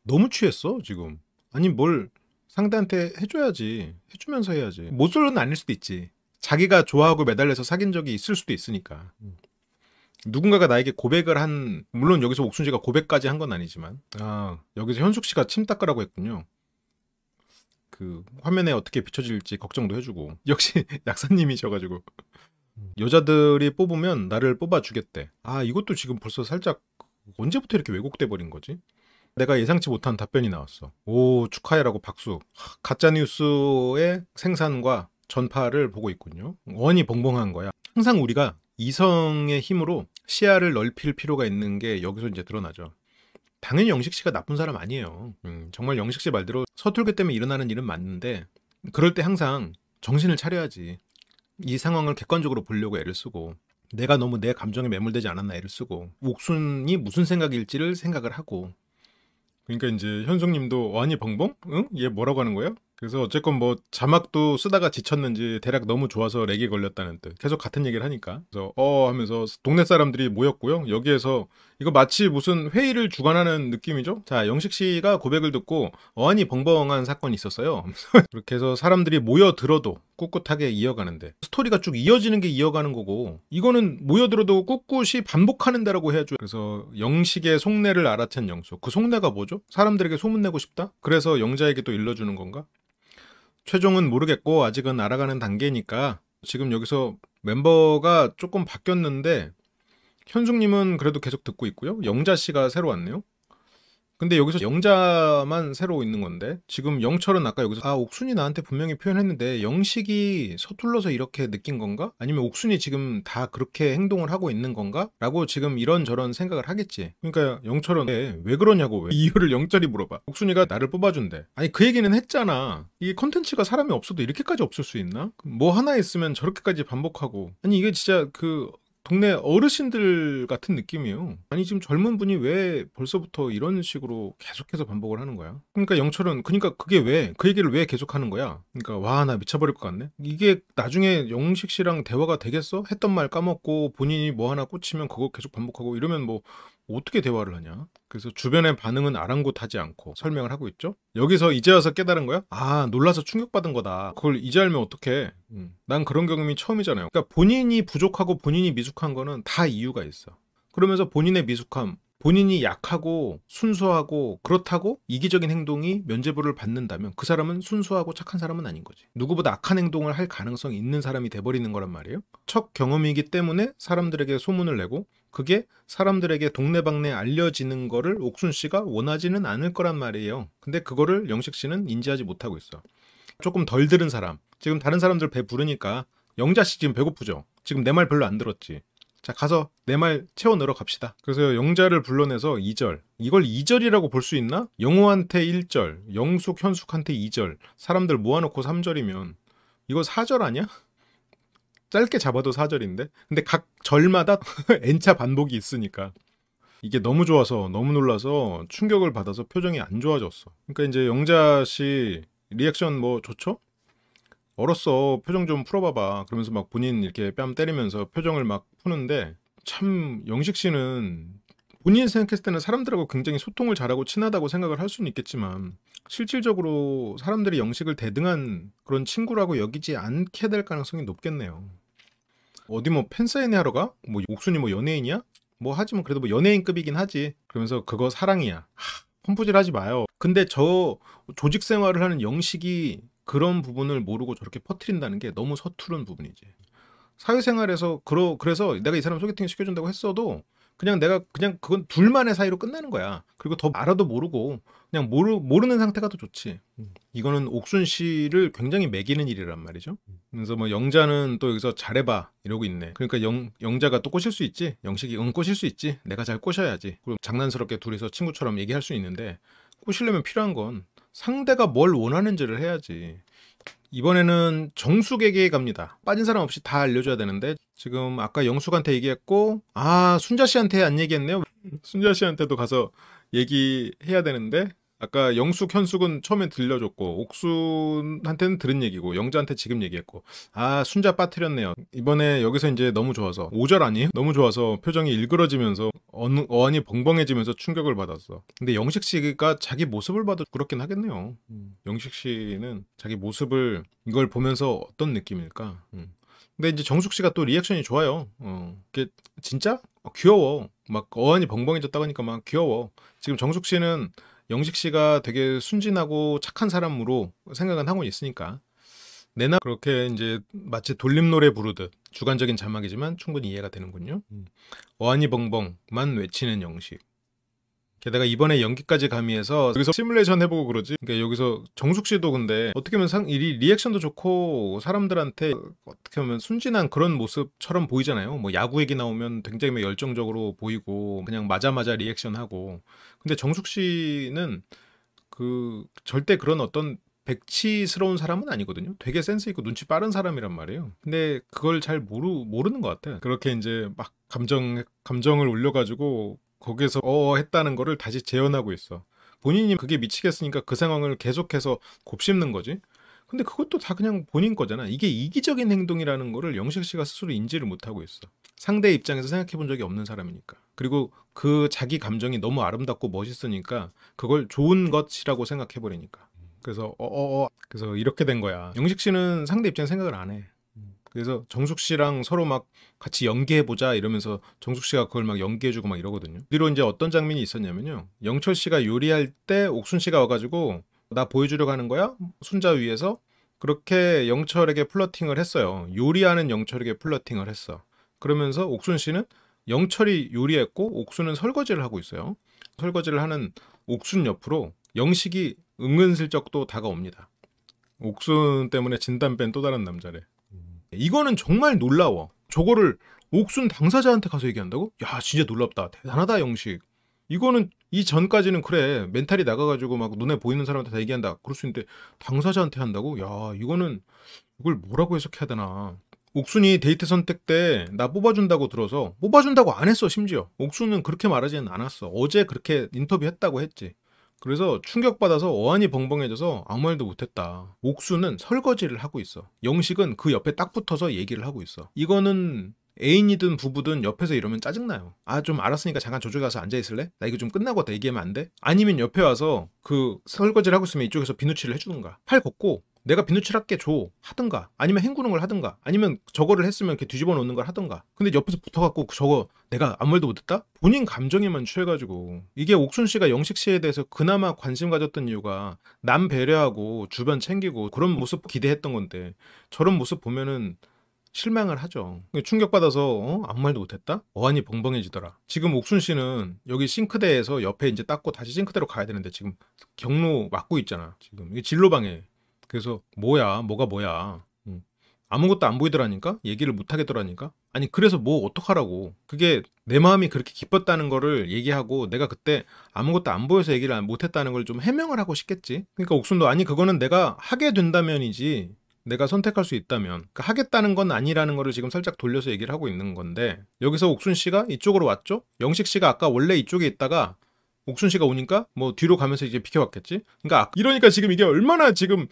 너무 취했어 지금. 아니 뭘 상대한테 해줘야지. 해주면서 해야지. 모쏠은 아닐 수도 있지. 자기가 좋아하고 매달려서 사귄 적이 있을 수도 있으니까. 누군가가 나에게 고백을 한 물론 여기서 옥순 씨가 고백까지 한 건 아니지만 여기서 현숙 씨가 침 닦으라고 했군요. 그 화면에 어떻게 비춰질지 걱정도 해주고 역시 약사님이셔가지고 여자들이 뽑으면 나를 뽑아주겠대. 이것도 지금 벌써 살짝 언제부터 이렇게 왜곡돼 버린 거지? 내가 예상치 못한 답변이 나왔어. 오 축하해라고 박수. 가짜뉴스의 생산과 전파를 보고 있군요. 원이 벙벙한 거야. 항상 우리가 이성의 힘으로 시야를 넓힐 필요가 있는 게 여기서 이제 드러나죠. 당연히 영식 씨가 나쁜 사람 아니에요. 정말 영식 씨 말대로 서툴기 때문에 일어나는 일은 맞는데 그럴 때 항상 정신을 차려야지. 이 상황을 객관적으로 보려고 애를 쓰고 내가 너무 내 감정에 매몰되지 않았나 애를 쓰고 옥순이 무슨 생각일지를 생각을 하고 그러니까 이제 현숙님도 완이 벙벙? 응? 얘 뭐라고 하는 거야? 그래서 어쨌건 뭐 자막도 쓰다가 지쳤는지 대략 너무 좋아서 렉이 걸렸다는 뜻. 계속 같은 얘기를 하니까. 그래서 하면서 동네 사람들이 모였고요. 여기에서 이거 마치 무슨 회의를 주관하는 느낌이죠. 자, 영식 씨가 고백을 듣고 어안이 벙벙한 사건이 있었어요. 그렇게 해서 사람들이 모여들어도 꿋꿋하게 이어가는데 스토리가 쭉 이어지는 게 이어가는 거고 이거는 모여들어도 꿋꿋이 반복하는 데라고 해야죠. 그래서 영식의 속내를 알아챈 영수. 그 속내가 뭐죠? 사람들에게 소문내고 싶다? 그래서 영자에게 또 일러주는 건가? 최종은 모르겠고 아직은 알아가는 단계니까 지금 여기서 멤버가 조금 바뀌었는데 현숙님은 그래도 계속 듣고 있고요. 영자 씨가 새로 왔네요. 근데 여기서 영자만 새로 있는 건데 지금 영철은 아까 여기서 옥순이 나한테 분명히 표현했는데 영식이 서툴러서 이렇게 느낀 건가? 아니면 옥순이 지금 다 그렇게 행동을 하고 있는 건가? 라고 지금 이런저런 생각을 하겠지. 그러니까 영철은 왜 그러냐고 왜 이유를 영철이 물어봐. 옥순이가 나를 뽑아준대. 아니 그 얘기는 했잖아. 이게 컨텐츠가 사람이 없어도 이렇게까지 없을 수 있나? 뭐 하나 있으면 저렇게까지 반복하고 아니 이게 진짜 그 동네 어르신들 같은 느낌이에요. 아니 지금 젊은 분이 왜 벌써부터 이런 식으로 계속해서 반복을 하는 거야? 그러니까 영철은 그러니까 그게 왜 그 얘기를 왜 계속 하는 거야? 그러니까 와 나 미쳐버릴 것 같네. 이게 나중에 영식 씨랑 대화가 되겠어? 했던 말 까먹고 본인이 뭐 하나 꽂히면 그거 계속 반복하고 이러면 뭐 어떻게 대화를 하냐? 그래서 주변의 반응은 아랑곳하지 않고 설명을 하고 있죠. 여기서 이제 와서 깨달은 거야? 놀라서 충격받은 거다. 그걸 이제 알면 어떡해. 난 그런 경험이 처음이잖아요. 그러니까 본인이 부족하고 본인이 미숙한 거는 다 이유가 있어. 그러면서 본인의 미숙함, 본인이 약하고 순수하고 그렇다고 이기적인 행동이 면죄부를 받는다면 그 사람은 순수하고 착한 사람은 아닌 거지. 누구보다 악한 행동을 할 가능성이 있는 사람이 돼버리는 거란 말이에요. 첫 경험이기 때문에 사람들에게 소문을 내고 그게 사람들에게 동네방네 알려지는 거를 옥순 씨가 원하지는 않을 거란 말이에요. 근데 그거를 영식 씨는 인지하지 못하고 있어. 조금 덜 들은 사람, 지금 다른 사람들 배 부르니까 영자 씨 지금 배고프죠? 지금 내 말 별로 안 들었지? 자 가서 내 말 채워 넣으러 갑시다. 그래서 영자를 불러내서 2절. 이걸 2절이라고 볼 수 있나? 영호한테 1절, 영숙, 현숙한테 2절, 사람들 모아놓고 3절이면 이거 4절 아니야? 짧게 잡아도 4절인데? 근데 각 절마다 N차 반복이 있으니까 이게 너무 좋아서 너무 놀라서 충격을 받아서 표정이 안 좋아졌어. 그러니까 이제 영자 씨 리액션 뭐 좋죠? 얼었어. 표정 좀 풀어봐봐. 그러면서 막 본인 이렇게 뺨 때리면서 표정을 막 푸는데 참 영식 씨는 본인이 생각했을 때는 사람들하고 굉장히 소통을 잘하고 친하다고 생각을 할 수는 있겠지만 실질적으로 사람들이 영식을 대등한 그런 친구라고 여기지 않게 될 가능성이 높겠네요. 어디 뭐 팬사인회 하러 가? 뭐 옥순이 뭐 연예인이야? 뭐 하지만 그래도 뭐 연예인급이긴 하지. 그러면서 그거 사랑이야. 펌프질 하지 마요. 근데 저 조직 생활을 하는 영식이 그런 부분을 모르고 저렇게 퍼뜨린다는 게 너무 서투른 부분이지. 사회생활에서 그래서 내가 이 사람 소개팅 시켜준다고 했어도 그냥 내가 그냥 그건 둘만의 사이로 끝나는 거야. 그리고 더 알아도 모르고 그냥 모르는 상태가 더 좋지. 이거는 옥순 씨를 굉장히 매기는 일이란 말이죠. 그래서 뭐 영자는 또 여기서 잘해봐 이러고 있네. 그러니까 영자가 또 꼬실 수 있지. 영식이 꼬실 수 있지. 내가 잘 꼬셔야지. 그리고 장난스럽게 둘이서 친구처럼 얘기할 수 있는데 꼬시려면 필요한 건 상대가 뭘 원하는지를 해야지. 이번에는 정숙에게 갑니다. 빠진 사람 없이 다 알려줘야 되는데 지금 아까 영숙한테 얘기했고 순자 씨한테 안 얘기했네요. 순자 씨한테도 가서 얘기해야 되는데 아까 영숙, 현숙은 처음에 들려줬고 옥순한테는 들은 얘기고 영자한테 지금 얘기했고 순자 빠뜨렸네요. 이번에 여기서 이제 너무 좋아서 5절 아니에요? 너무 좋아서 표정이 일그러지면서 어안이 벙벙해지면서 충격을 받았어. 근데 영식 씨가 자기 모습을 봐도 그렇긴 하겠네요. 영식 씨는 자기 모습을 이걸 보면서 어떤 느낌일까? 근데 이제 정숙 씨가 또 리액션이 좋아요. 그게 진짜 귀여워. 막 어안이 벙벙해졌다고 하니까 막 귀여워. 지금 정숙 씨는 영식 씨가 되게 순진하고 착한 사람으로 생각은 하고 있으니까 내나 그렇게 이제 마치 돌림노래 부르듯 주관적인 자막이지만 충분히 이해가 되는군요. 어안이 벙벙만 외치는 영식. 게다가 이번에 연기까지 가미해서 여기서 시뮬레이션 해보고 그러지. 그러니까 여기서 정숙 씨도 근데 어떻게 보면 이 리액션도 좋고 사람들한테 어떻게 보면 순진한 그런 모습처럼 보이잖아요. 뭐 야구 얘기 나오면 굉장히 열정적으로 보이고 그냥 맞아 리액션하고. 근데 정숙 씨는 절대 그런 어떤 백치스러운 사람은 아니거든요. 되게 센스 있고 눈치 빠른 사람이란 말이에요. 근데 그걸 잘 모르는 것 같아. 그렇게 이제 막 감정을 올려가지고 거기에서 했다는 거를 다시 재현하고 있어. 본인이 그게 미치겠으니까 그 상황을 계속해서 곱씹는 거지. 근데 그것도 다 그냥 본인 거잖아. 이게 이기적인 행동이라는 거를 영식 씨가 스스로 인지를 못하고 있어. 상대 입장에서 생각해 본 적이 없는 사람이니까. 그리고 그 자기 감정이 너무 아름답고 멋있으니까 그걸 좋은 것이라고 생각해 버리니까. 그래서 그래서 이렇게 된 거야. 영식 씨는 상대 입장 생각을 안 해. 그래서 정숙 씨랑 서로 막 같이 연기해 보자 이러면서 정숙 씨가 그걸 막 연기해 주고 막 이러거든요. 뒤로 이제 어떤 장면이 있었냐면요. 영철 씨가 요리할 때 옥순 씨가 와가지고 나 보여주려고 하는 거야? 순자 위에서 그렇게 영철에게 플러팅을 했어요. 요리하는 영철에게 플러팅을 했어. 그러면서 옥순 씨는 영철이 요리했고 옥순은 설거지를 하고 있어요. 설거지를 하는 옥순 옆으로 영식이 은근슬쩍 또 다가옵니다. 옥순 때문에 진담 뺀 또 다른 남자래. 이거는 정말 놀라워. 저거를 옥순 당사자한테 가서 얘기한다고? 야, 진짜 놀랍다. 대단하다, 영식. 이거는 이전까지는 그래. 멘탈이 나가가지고 막 눈에 보이는 사람한테 다 얘기한다. 그럴 수 있는데 당사자한테 한다고? 야, 이거는 이걸 뭐라고 해석해야 되나. 옥순이 데이트 선택 때 나 뽑아준다고 들어서 뽑아준다고 안 했어, 심지어. 옥순은 그렇게 말하지는 않았어. 어제 그렇게 인터뷰했다고 했지. 그래서 충격받아서 어안이 벙벙해져서 아무 말도 못했다. 옥수는 설거지를 하고 있어. 영식은 그 옆에 딱 붙어서 얘기를 하고 있어. 이거는 애인이든 부부든 옆에서 이러면 짜증나요. 아, 좀 알았으니까 잠깐 저쪽에 가서 앉아있을래? 나 이거 좀 끝나고 다 얘기하면 안 돼? 아니면 옆에 와서 그 설거지를 하고 있으면 이쪽에서 비누칠을 해주든가. 팔 걷고 내가 비누칠 할게 줘 하든가, 아니면 헹구는 걸 하든가, 아니면 저거를 했으면 이렇게 뒤집어 놓는 걸 하든가. 근데 옆에서 붙어갖고 저거 내가 아무 말도 못했다? 본인 감정에만 취해가지고. 이게 옥순 씨가 영식 씨에 대해서 그나마 관심 가졌던 이유가 남 배려하고 주변 챙기고 그런 모습 기대했던 건데 저런 모습 보면은 실망을 하죠. 충격받아서 아무 말도 못했다? 어안이 벙벙해지더라. 지금 옥순 씨는 여기 싱크대에서 옆에 이제 닦고 다시 싱크대로 가야 되는데 지금 경로 막고 있잖아. 지금 이게 진로방해. 그래서 뭐가 뭐야. 아무것도 안 보이더라니까? 얘기를 못 하겠더라니까? 아니, 그래서 뭐 어떡하라고. 그게 내 마음이 그렇게 기뻤다는 거를 얘기하고 내가 그때 아무것도 안 보여서 얘기를 못 했다는 걸 좀 해명을 하고 싶겠지. 그러니까 옥순도 아니, 그거는 내가 하게 된다면이지, 내가 선택할 수 있다면. 그러니까 하겠다는 건 아니라는 거를 지금 살짝 돌려서 얘기를 하고 있는 건데, 여기서 옥순 씨가 이쪽으로 왔죠? 영식 씨가 아까 원래 이쪽에 있다가 옥순 씨가 오니까 뭐 뒤로 가면서 이제 비켜봤겠지. 그러니까 이러니까 지금 이게 얼마나 지금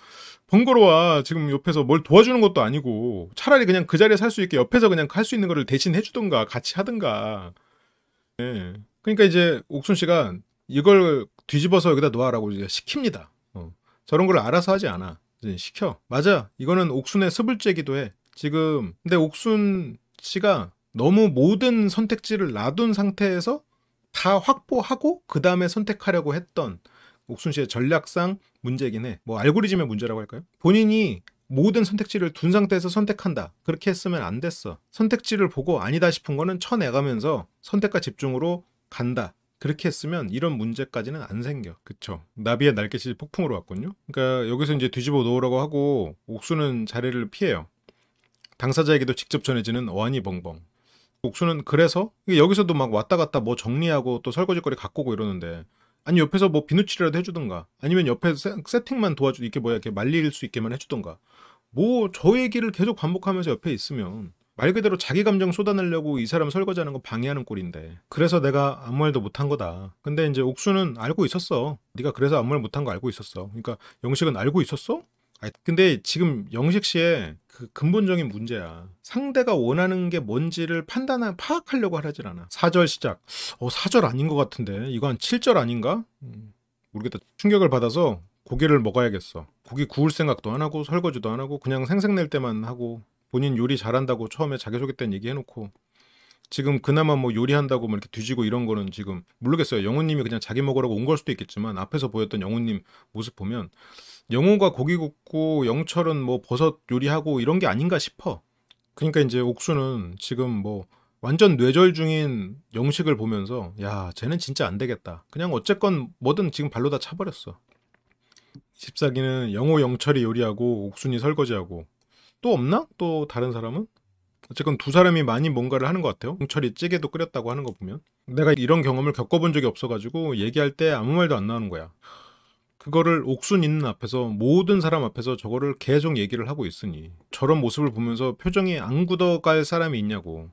번거로워. 지금 옆에서 뭘 도와주는 것도 아니고 차라리 그냥 그 자리에 살 수 있게 옆에서 그냥 할 수 있는 거를 대신 해주던가 같이 하든가. 예. 그러니까 이제 옥순 씨가 이걸 뒤집어서 여기다 놓아라고 이제 시킵니다. 저런 걸 알아서 하지 않아. 이제 시켜. 맞아. 이거는 옥순의 스불죄기도 해. 지금 근데 옥순 씨가 너무 모든 선택지를 놔둔 상태에서 다 확보하고 그 다음에 선택하려고 했던 옥순 씨의 전략상 문제긴 해. 뭐 알고리즘의 문제라고 할까요? 본인이 모든 선택지를 둔 상태에서 선택한다. 그렇게 했으면 안 됐어. 선택지를 보고 아니다 싶은 거는 쳐내가면서 선택과 집중으로 간다. 그렇게 했으면 이런 문제까지는 안 생겨. 그쵸? 나비의 날개짓이 폭풍으로 왔군요. 그러니까 여기서 이제 뒤집어 놓으라고 하고 옥수는 자리를 피해요. 당사자에게도 직접 전해지는 어안이 벙벙. 옥수는 그래서 여기서도 막 왔다 갔다 뭐 정리하고 또 설거지거리 갖고 오고 이러는데, 아니 옆에서 뭐 비누칠이라도 해주든가, 아니면 옆에 세팅만 도와주 이렇게 뭐야 이렇게 말릴 수 있게만 해주든가. 뭐 저 얘기를 계속 반복하면서 옆에 있으면 말 그대로 자기 감정 쏟아내려고 이 사람 설거지하는 거 방해하는 꼴인데, 그래서 내가 아무 말도 못한 거다. 근데 이제 옥수는 알고 있었어. 네가 그래서 아무 말 못한 거 알고 있었어. 그러니까 영식은 알고 있었어? 아니, 근데 지금 영식 씨의 그 근본적인 문제야. 상대가 원하는 게 뭔지를 파악하려고 하질 않아. 4절 시작. 4절 아닌 것 같은데 이거 한 7절 아닌가? 모르겠다. 충격을 받아서 고기를 먹어야겠어. 고기 구울 생각도 안 하고 설거지도 안 하고 그냥 생색낼 때만 하고, 본인 요리 잘한다고 처음에 자기소개 때 얘기해놓고 지금 그나마 뭐 요리한다고 뭐 이렇게 뒤지고 이런 거는 지금 모르겠어요. 영호님이 그냥 자기 먹으라고 온 걸 수도 있겠지만 앞에서 보였던 영호님 모습 보면 영호가 고기 굽고 영철은 뭐 버섯 요리하고 이런 게 아닌가 싶어. 그러니까 이제 옥수는 지금 뭐 완전 뇌절 중인 영식을 보면서 야, 쟤는 진짜 안 되겠다. 그냥 어쨌건 뭐든 지금 발로 다 차버렸어. 14기는 영호 영철이 요리하고 옥순이 설거지하고. 또 없나? 또 다른 사람은? 어쨌건 두 사람이 많이 뭔가를 하는 것 같아요. 영철이 찌개도 끓였다고 하는 거 보면. 내가 이런 경험을 겪어본 적이 없어가지고 얘기할 때 아무 말도 안 나오는 거야. 그거를 옥순 있는 앞에서 모든 사람 앞에서 저거를 계속 얘기를 하고 있으니 저런 모습을 보면서 표정이 안 굳어갈 사람이 있냐고.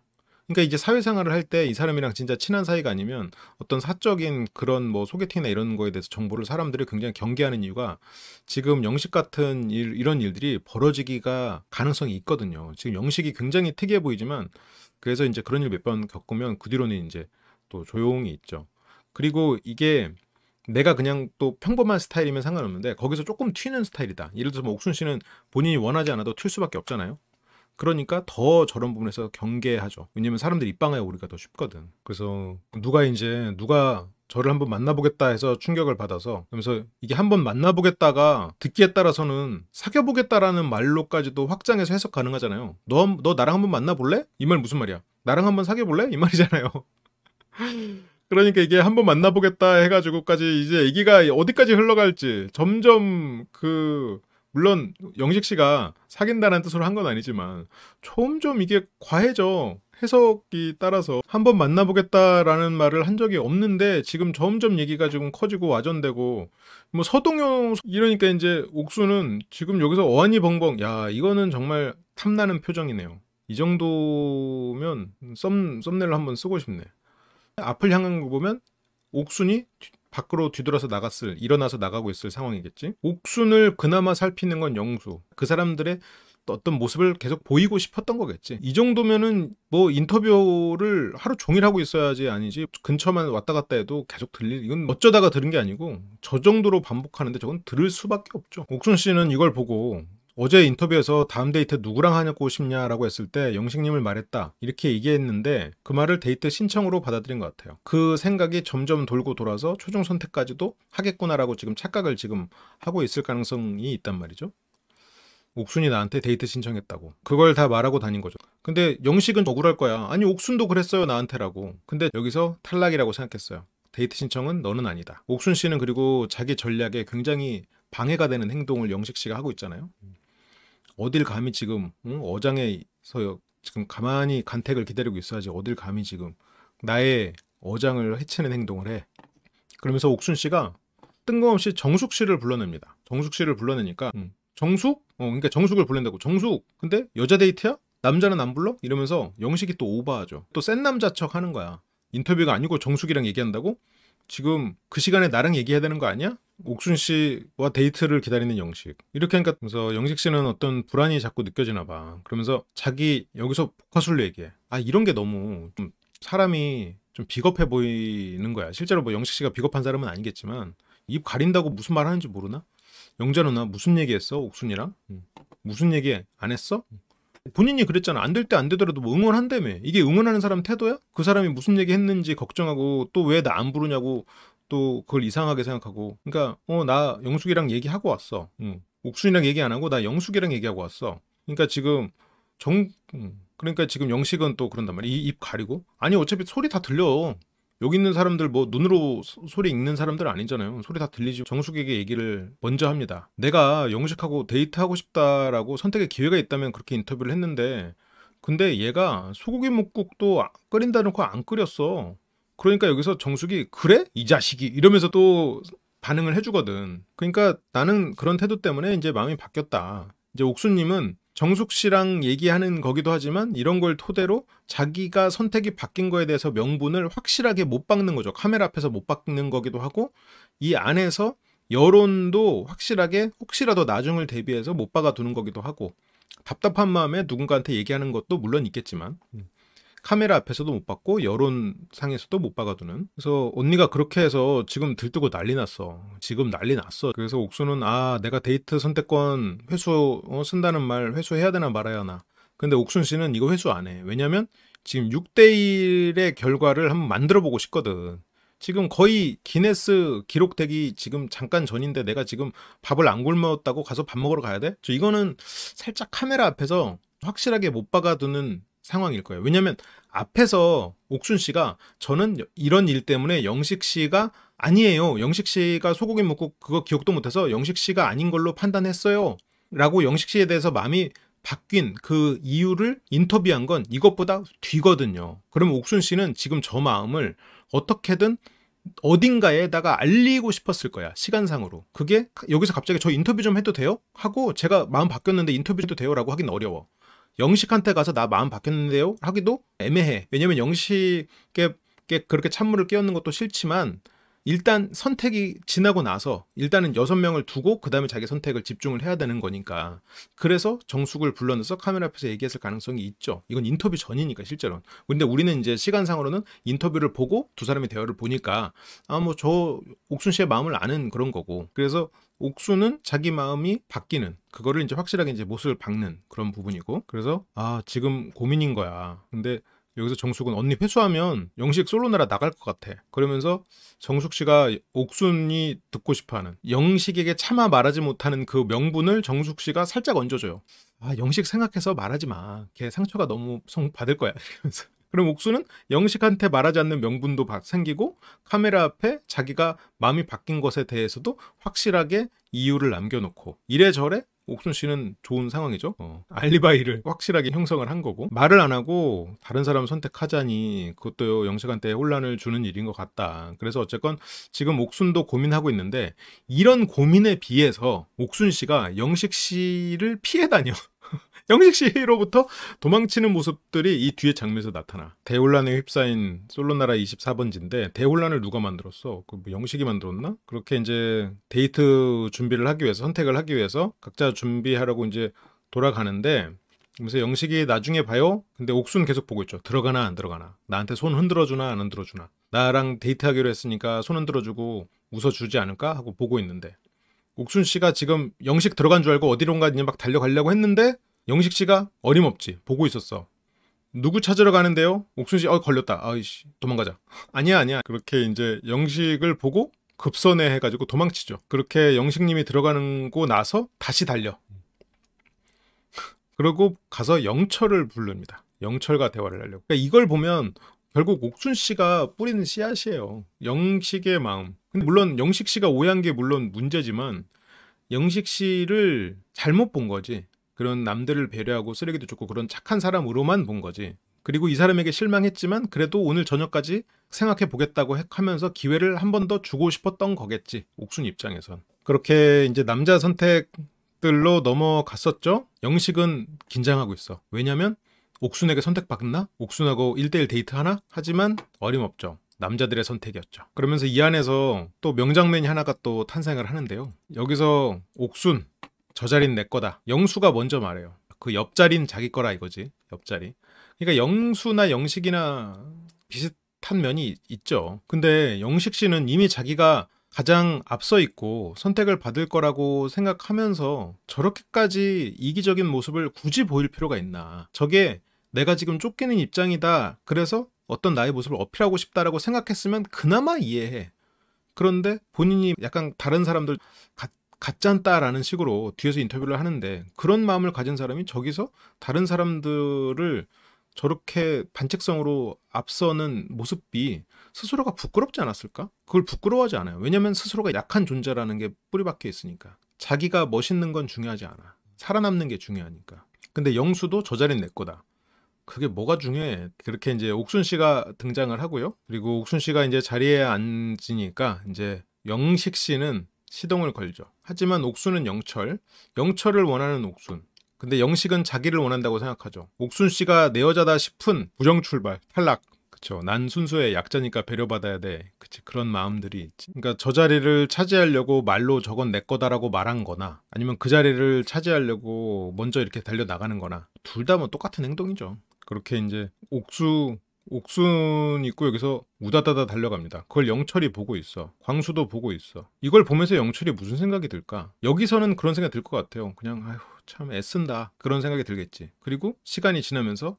그러니까 이제 사회생활을 할 때 이 사람이랑 진짜 친한 사이가 아니면 어떤 사적인 그런 뭐 소개팅이나 이런 거에 대해서 정보를 사람들이 굉장히 경계하는 이유가 지금 영식 같은 이런 일들이 벌어지기가 가능성이 있거든요. 지금 영식이 굉장히 특이해 보이지만 그래서 이제 그런 일 몇 번 겪으면 그 뒤로는 이제 또 조용히 있죠. 그리고 이게 내가 그냥 또 평범한 스타일이면 상관없는데 거기서 조금 튀는 스타일이다. 예를 들어서 뭐 옥순 씨는 본인이 원하지 않아도 튈 수밖에 없잖아요. 그러니까 더 저런 부분에서 경계하죠. 왜냐면 사람들이 입방아에 오기가 더 쉽거든. 그래서 누가 저를 한번 만나보겠다 해서 충격을 받아서 그러면서 이게 한번 만나보겠다가 듣기에 따라서는 사귀어보겠다라는 말로까지도 확장해서 해석 가능하잖아요. 너 나랑 한번 만나볼래? 이 말 무슨 말이야? 나랑 한번 사귀어볼래? 이 말이잖아요. 그러니까 이게 한번 만나보겠다 해가지고까지 이제 얘기가 어디까지 흘러갈지 점점 물론 영식 씨가 사귄다는 뜻으로 한 건 아니지만 점점 이게 과해져. 해석이 따라서 한번 만나보겠다라는 말을 한 적이 없는데 지금 점점 얘기가 지금 커지고 와전되고 뭐 서동요 이러니까 이제 옥수는 지금 여기서 어안이 벙벙. 야, 이거는 정말 탐나는 표정이네요. 이 정도면 썸네일로 한번 쓰고 싶네. 앞을 향한 거 보면 옥순이 밖으로 뒤돌아서 일어나서 나가고 있을 상황이겠지. 옥순을 그나마 살피는 건 영수. 그 사람들의 어떤 모습을 계속 보이고 싶었던 거겠지. 이 정도면은 뭐 인터뷰를 하루 종일 하고 있어야지 아니지. 근처만 왔다 갔다 해도 계속 이건 어쩌다가 들은 게 아니고 저 정도로 반복하는데 저건 들을 수밖에 없죠. 옥순 씨는 이걸 보고 어제 인터뷰에서 다음 데이트 누구랑 하고 싶냐라고 했을 때 영식님을 말했다 이렇게 얘기했는데 그 말을 데이트 신청으로 받아들인 것 같아요. 그 생각이 점점 돌고 돌아서 최종 선택까지도 하겠구나라고 지금 착각을 지금 하고 있을 가능성이 있단 말이죠. 옥순이 나한테 데이트 신청했다고 그걸 다 말하고 다닌 거죠. 근데 영식은 억울할 거야. 아니 옥순도 그랬어요 나한테라고. 근데 여기서 탈락이라고 생각했어요. 데이트 신청은 너는 아니다. 옥순 씨는 그리고 자기 전략에 굉장히 방해가 되는 행동을 영식 씨가 하고 있잖아요. 어딜 감히 지금 어장에서 지금 가만히 간택을 기다리고 있어야지 어딜 감히 지금 나의 어장을 해치는 행동을 해. 그러면서 옥순 씨가 뜬금없이 정숙 씨를 불러냅니다. 정숙 씨를 불러내니까 정숙? 그러니까 정숙을 불른다고. 정숙! 근데 여자 데이트야? 남자는 안 불러? 이러면서 영식이 또 오버하죠. 또 센 남자 척 하는 거야. 인터뷰가 아니고 정숙이랑 얘기한다고? 지금 그 시간에 나랑 얘기해야 되는 거 아니야? 옥순 씨와 데이트를 기다리는 영식. 이렇게 하니까 그래서 영식 씨는 어떤 불안이 자꾸 느껴지나 봐. 그러면서 자기 여기서 복화술로 얘기해. 아, 이런 게 너무 좀 사람이 좀 비겁해 보이는 거야. 실제로 뭐 영식 씨가 비겁한 사람은 아니겠지만 입 가린다고 무슨 말 하는지 모르나? 영자 누나 무슨 얘기했어? 옥순이랑? 무슨 얘기 안 했어? 본인이 그랬잖아. 안 될 때 안 되더라도 뭐 응원한다며. 이게 응원하는 사람 태도야? 그 사람이 무슨 얘기 했는지 걱정하고 또 왜 나 안 부르냐고 또 그걸 이상하게 생각하고. 그러니까 나 영숙이랑 얘기하고 왔어. 옥순이랑 얘기 안 하고 나 영숙이랑 얘기하고 왔어. 그러니까 지금 그러니까 지금 영식은 또 그런단 말이야. 입 가리고. 아니 어차피 소리 다 들려. 여기 있는 사람들 뭐 눈으로 소리 읽는 사람들 아니잖아요. 소리 다 들리지. 정숙에게 얘기를 먼저 합니다. 내가 영식하고 데이트하고 싶다라고 선택의 기회가 있다면 그렇게 인터뷰를 했는데 근데 얘가 소고기 묵국도 끓인다 놓고 안 끓였어. 그러니까 여기서 정숙이 그래? 이 자식이 이러면서 또 반응을 해주거든. 그러니까 나는 그런 태도 때문에 이제 마음이 바뀌었다. 이제 옥수님은 정숙 씨랑 얘기하는 거기도 하지만 이런 걸 토대로 자기가 선택이 바뀐 거에 대해서 명분을 확실하게 못 박는 거죠. 카메라 앞에서 못 박는 거기도 하고 이 안에서 여론도 확실하게 혹시라도 나중을 대비해서 못 박아두는 거기도 하고 답답한 마음에 누군가한테 얘기하는 것도 물론 있겠지만 카메라 앞에서도 못 박고 여론상에서도 못 박아두는. 그래서 언니가 그렇게 해서 지금 들뜨고 난리 났어. 지금 난리 났어. 그래서 옥수는 내가 데이트 선택권 회수 쓴다는 말 회수해야 되나 말아야 하나. 근데 옥순 씨는 이거 회수 안 해. 왜냐면 지금 6대1의 결과를 한번 만들어 보고 싶거든. 지금 거의 기네스 기록되기 지금 잠깐 전인데 내가 지금 밥을 안 굶었다고 가서 밥 먹으러 가야 돼? 이거는 살짝 카메라 앞에서 확실하게 못 박아두는 상황일 거예요. 왜냐면 앞에서 옥순 씨가 저는 이런 일 때문에 영식 씨가 아니에요. 영식 씨가 소고기 묵국 그거 기억도 못해서 영식 씨가 아닌 걸로 판단했어요. 라고 영식 씨에 대해서 마음이 바뀐 그 이유를 인터뷰한 건 이것보다 뒤거든요. 그러면 옥순 씨는 지금 저 마음을 어떻게든 어딘가에다가 알리고 싶었을 거야. 시간상으로. 그게 여기서 갑자기 저 인터뷰 좀 해도 돼요? 하고 제가 마음 바뀌었는데 인터뷰 해도 돼요? 라고 하긴 어려워. 영식한테 가서 나 마음 바뀌었는데요 하기도 애매해. 왜냐면 영식에 그렇게 찬물을 끼얹는 것도 싫지만 일단 선택이 지나고 나서 일단은 6명을 두고 그 다음에 자기 선택을 집중을 해야 되는 거니까. 그래서 정숙을 불러내서 카메라 앞에서 얘기했을 가능성이 있죠. 이건 인터뷰 전이니까 실제로는. 근데 우리는 이제 시간상으로는 인터뷰를 보고 두 사람의 대화를 보니까 뭐 저 옥순 씨의 마음을 아는 그런 거고. 그래서 옥수는 자기 마음이 바뀌는 그거를 이제 확실하게 이제 못을 박는 그런 부분이고. 그래서 지금 고민인 거야. 근데 여기서 정숙은 언니 회수하면 영식 솔로나라 나갈 것 같아. 그러면서 정숙 씨가 옥순이 듣고 싶어하는 영식에게 차마 말하지 못하는 그 명분을 정숙 씨가 살짝 얹어줘요. 영식 생각해서 말하지 마. 걔 상처가 너무 받을 거야. 이러면서. 그럼 옥수는 영식한테 말하지 않는 명분도 생기고 카메라 앞에 자기가 마음이 바뀐 것에 대해서도 확실하게 이유를 남겨놓고 이래저래 옥순 씨는 좋은 상황이죠. 알리바이를 확실하게 형성을 한 거고 말을 안 하고 다른 사람 선택하자니 그것도 영식한테 혼란을 주는 일인 것 같다. 그래서 어쨌건 지금 옥순도 고민하고 있는데 이런 고민에 비해서 옥순 씨가 영식 씨를 피해 다녀. 영식 씨로부터 도망치는 모습들이 이 뒤에 장면에서 나타나. 대혼란에 휩싸인 솔로나라 24번지인데 대혼란을 누가 만들었어? 뭐 영식이 만들었나? 그렇게 이제 데이트 준비를 하기 위해서 선택을 하기 위해서 각자 준비하라고 이제 돌아가는데 그래서 영식이 나중에 봐요. 근데 옥순 계속 보고 있죠. 들어가나 안 들어가나. 나한테 손 흔들어주나 안 흔들어주나. 나랑 데이트하기로 했으니까 손 흔들어주고 웃어주지 않을까 하고 보고 있는데 옥순 씨가 지금 영식 들어간 줄 알고 어디론가 이제 막 달려가려고 했는데 영식 씨가 어림없지 보고 있었어. 누구 찾으러 가는데요? 옥순 씨 걸렸다. 아이씨 도망가자. 아니야. 그렇게 이제 영식을 보고 급선회 해가지고 도망치죠. 그렇게 영식님이 들어가는 거 나서 다시 달려. 그리고 가서 영철을 부릅니다. 영철과 대화를 하려고. 그러니까 이걸 보면 결국 옥순 씨가 뿌리는 씨앗이에요. 영식의 마음. 근데 물론 영식 씨가 오해한 게 물론 문제지만 영식 씨를 잘못 본 거지. 그런 남들을 배려하고 쓰레기도 줍고 그런 착한 사람으로만 본 거지. 그리고 이 사람에게 실망했지만 그래도 오늘 저녁까지 생각해 보겠다고 하면서 기회를 한 번 더 주고 싶었던 거겠지. 옥순 입장에선. 그렇게 이제 남자 선택들로 넘어갔었죠. 영식은 긴장하고 있어. 왜냐면 옥순에게 선택받나? 옥순하고 1대1 데이트하나? 하지만 어림없죠. 남자들의 선택이었죠. 그러면서 이 안에서 또 명장면이 하나가 또 탄생을 하는데요. 여기서 옥순 저 자리는 내 거다. 영수가 먼저 말해요. 그 옆자리는 자기 거라 이거지. 옆자리. 그러니까 영수나 영식이나 비슷한 면이 있죠. 근데 영식 씨는 이미 자기가 가장 앞서 있고 선택을 받을 거라고 생각하면서 저렇게까지 이기적인 모습을 굳이 보일 필요가 있나. 저게 내가 지금 쫓기는 입장이다. 그래서 어떤 나의 모습을 어필하고 싶다라고 생각했으면 그나마 이해해. 그런데 본인이 약간 다른 사람들 가짠다라는 식으로 뒤에서 인터뷰를 하는데 그런 마음을 가진 사람이 저기서 다른 사람들을 저렇게 반칙성으로 앞서는 모습이 스스로가 부끄럽지 않았을까? 그걸 부끄러워하지 않아요. 왜냐면 스스로가 약한 존재라는 게 뿌리박혀 있으니까. 자기가 멋있는 건 중요하지 않아. 살아남는 게 중요하니까. 근데 영수도 저 자리는 내 거다. 그게 뭐가 중요해? 그렇게 이제 옥순 씨가 등장을 하고요. 그리고 옥순 씨가 이제 자리에 앉으니까 이제 영식 씨는 시동을 걸죠. 하지만 옥순은 영철을 원하는 옥순. 근데 영식은 자기를 원한다고 생각하죠. 옥순 씨가 내 여자다 싶은 부정 출발, 탈락. 그쵸. 난 순수해. 약자니까 배려받아야 돼. 그치. 그런 마음들이 있지. 그러니까 저 자리를 차지하려고 말로 저건 내 거다라고 말한 거나 아니면 그 자리를 차지하려고 먼저 이렇게 달려나가는 거나 둘 다 뭐 똑같은 행동이죠. 그렇게 이제 옥순 있고 여기서 우다다다 달려갑니다. 그걸 영철이 보고 있어. 광수도 보고 있어. 이걸 보면서 영철이 무슨 생각이 들까? 여기서는 그런 생각이 들 것 같아요. 그냥 아휴 참 애쓴다. 그런 생각이 들겠지. 그리고 시간이 지나면서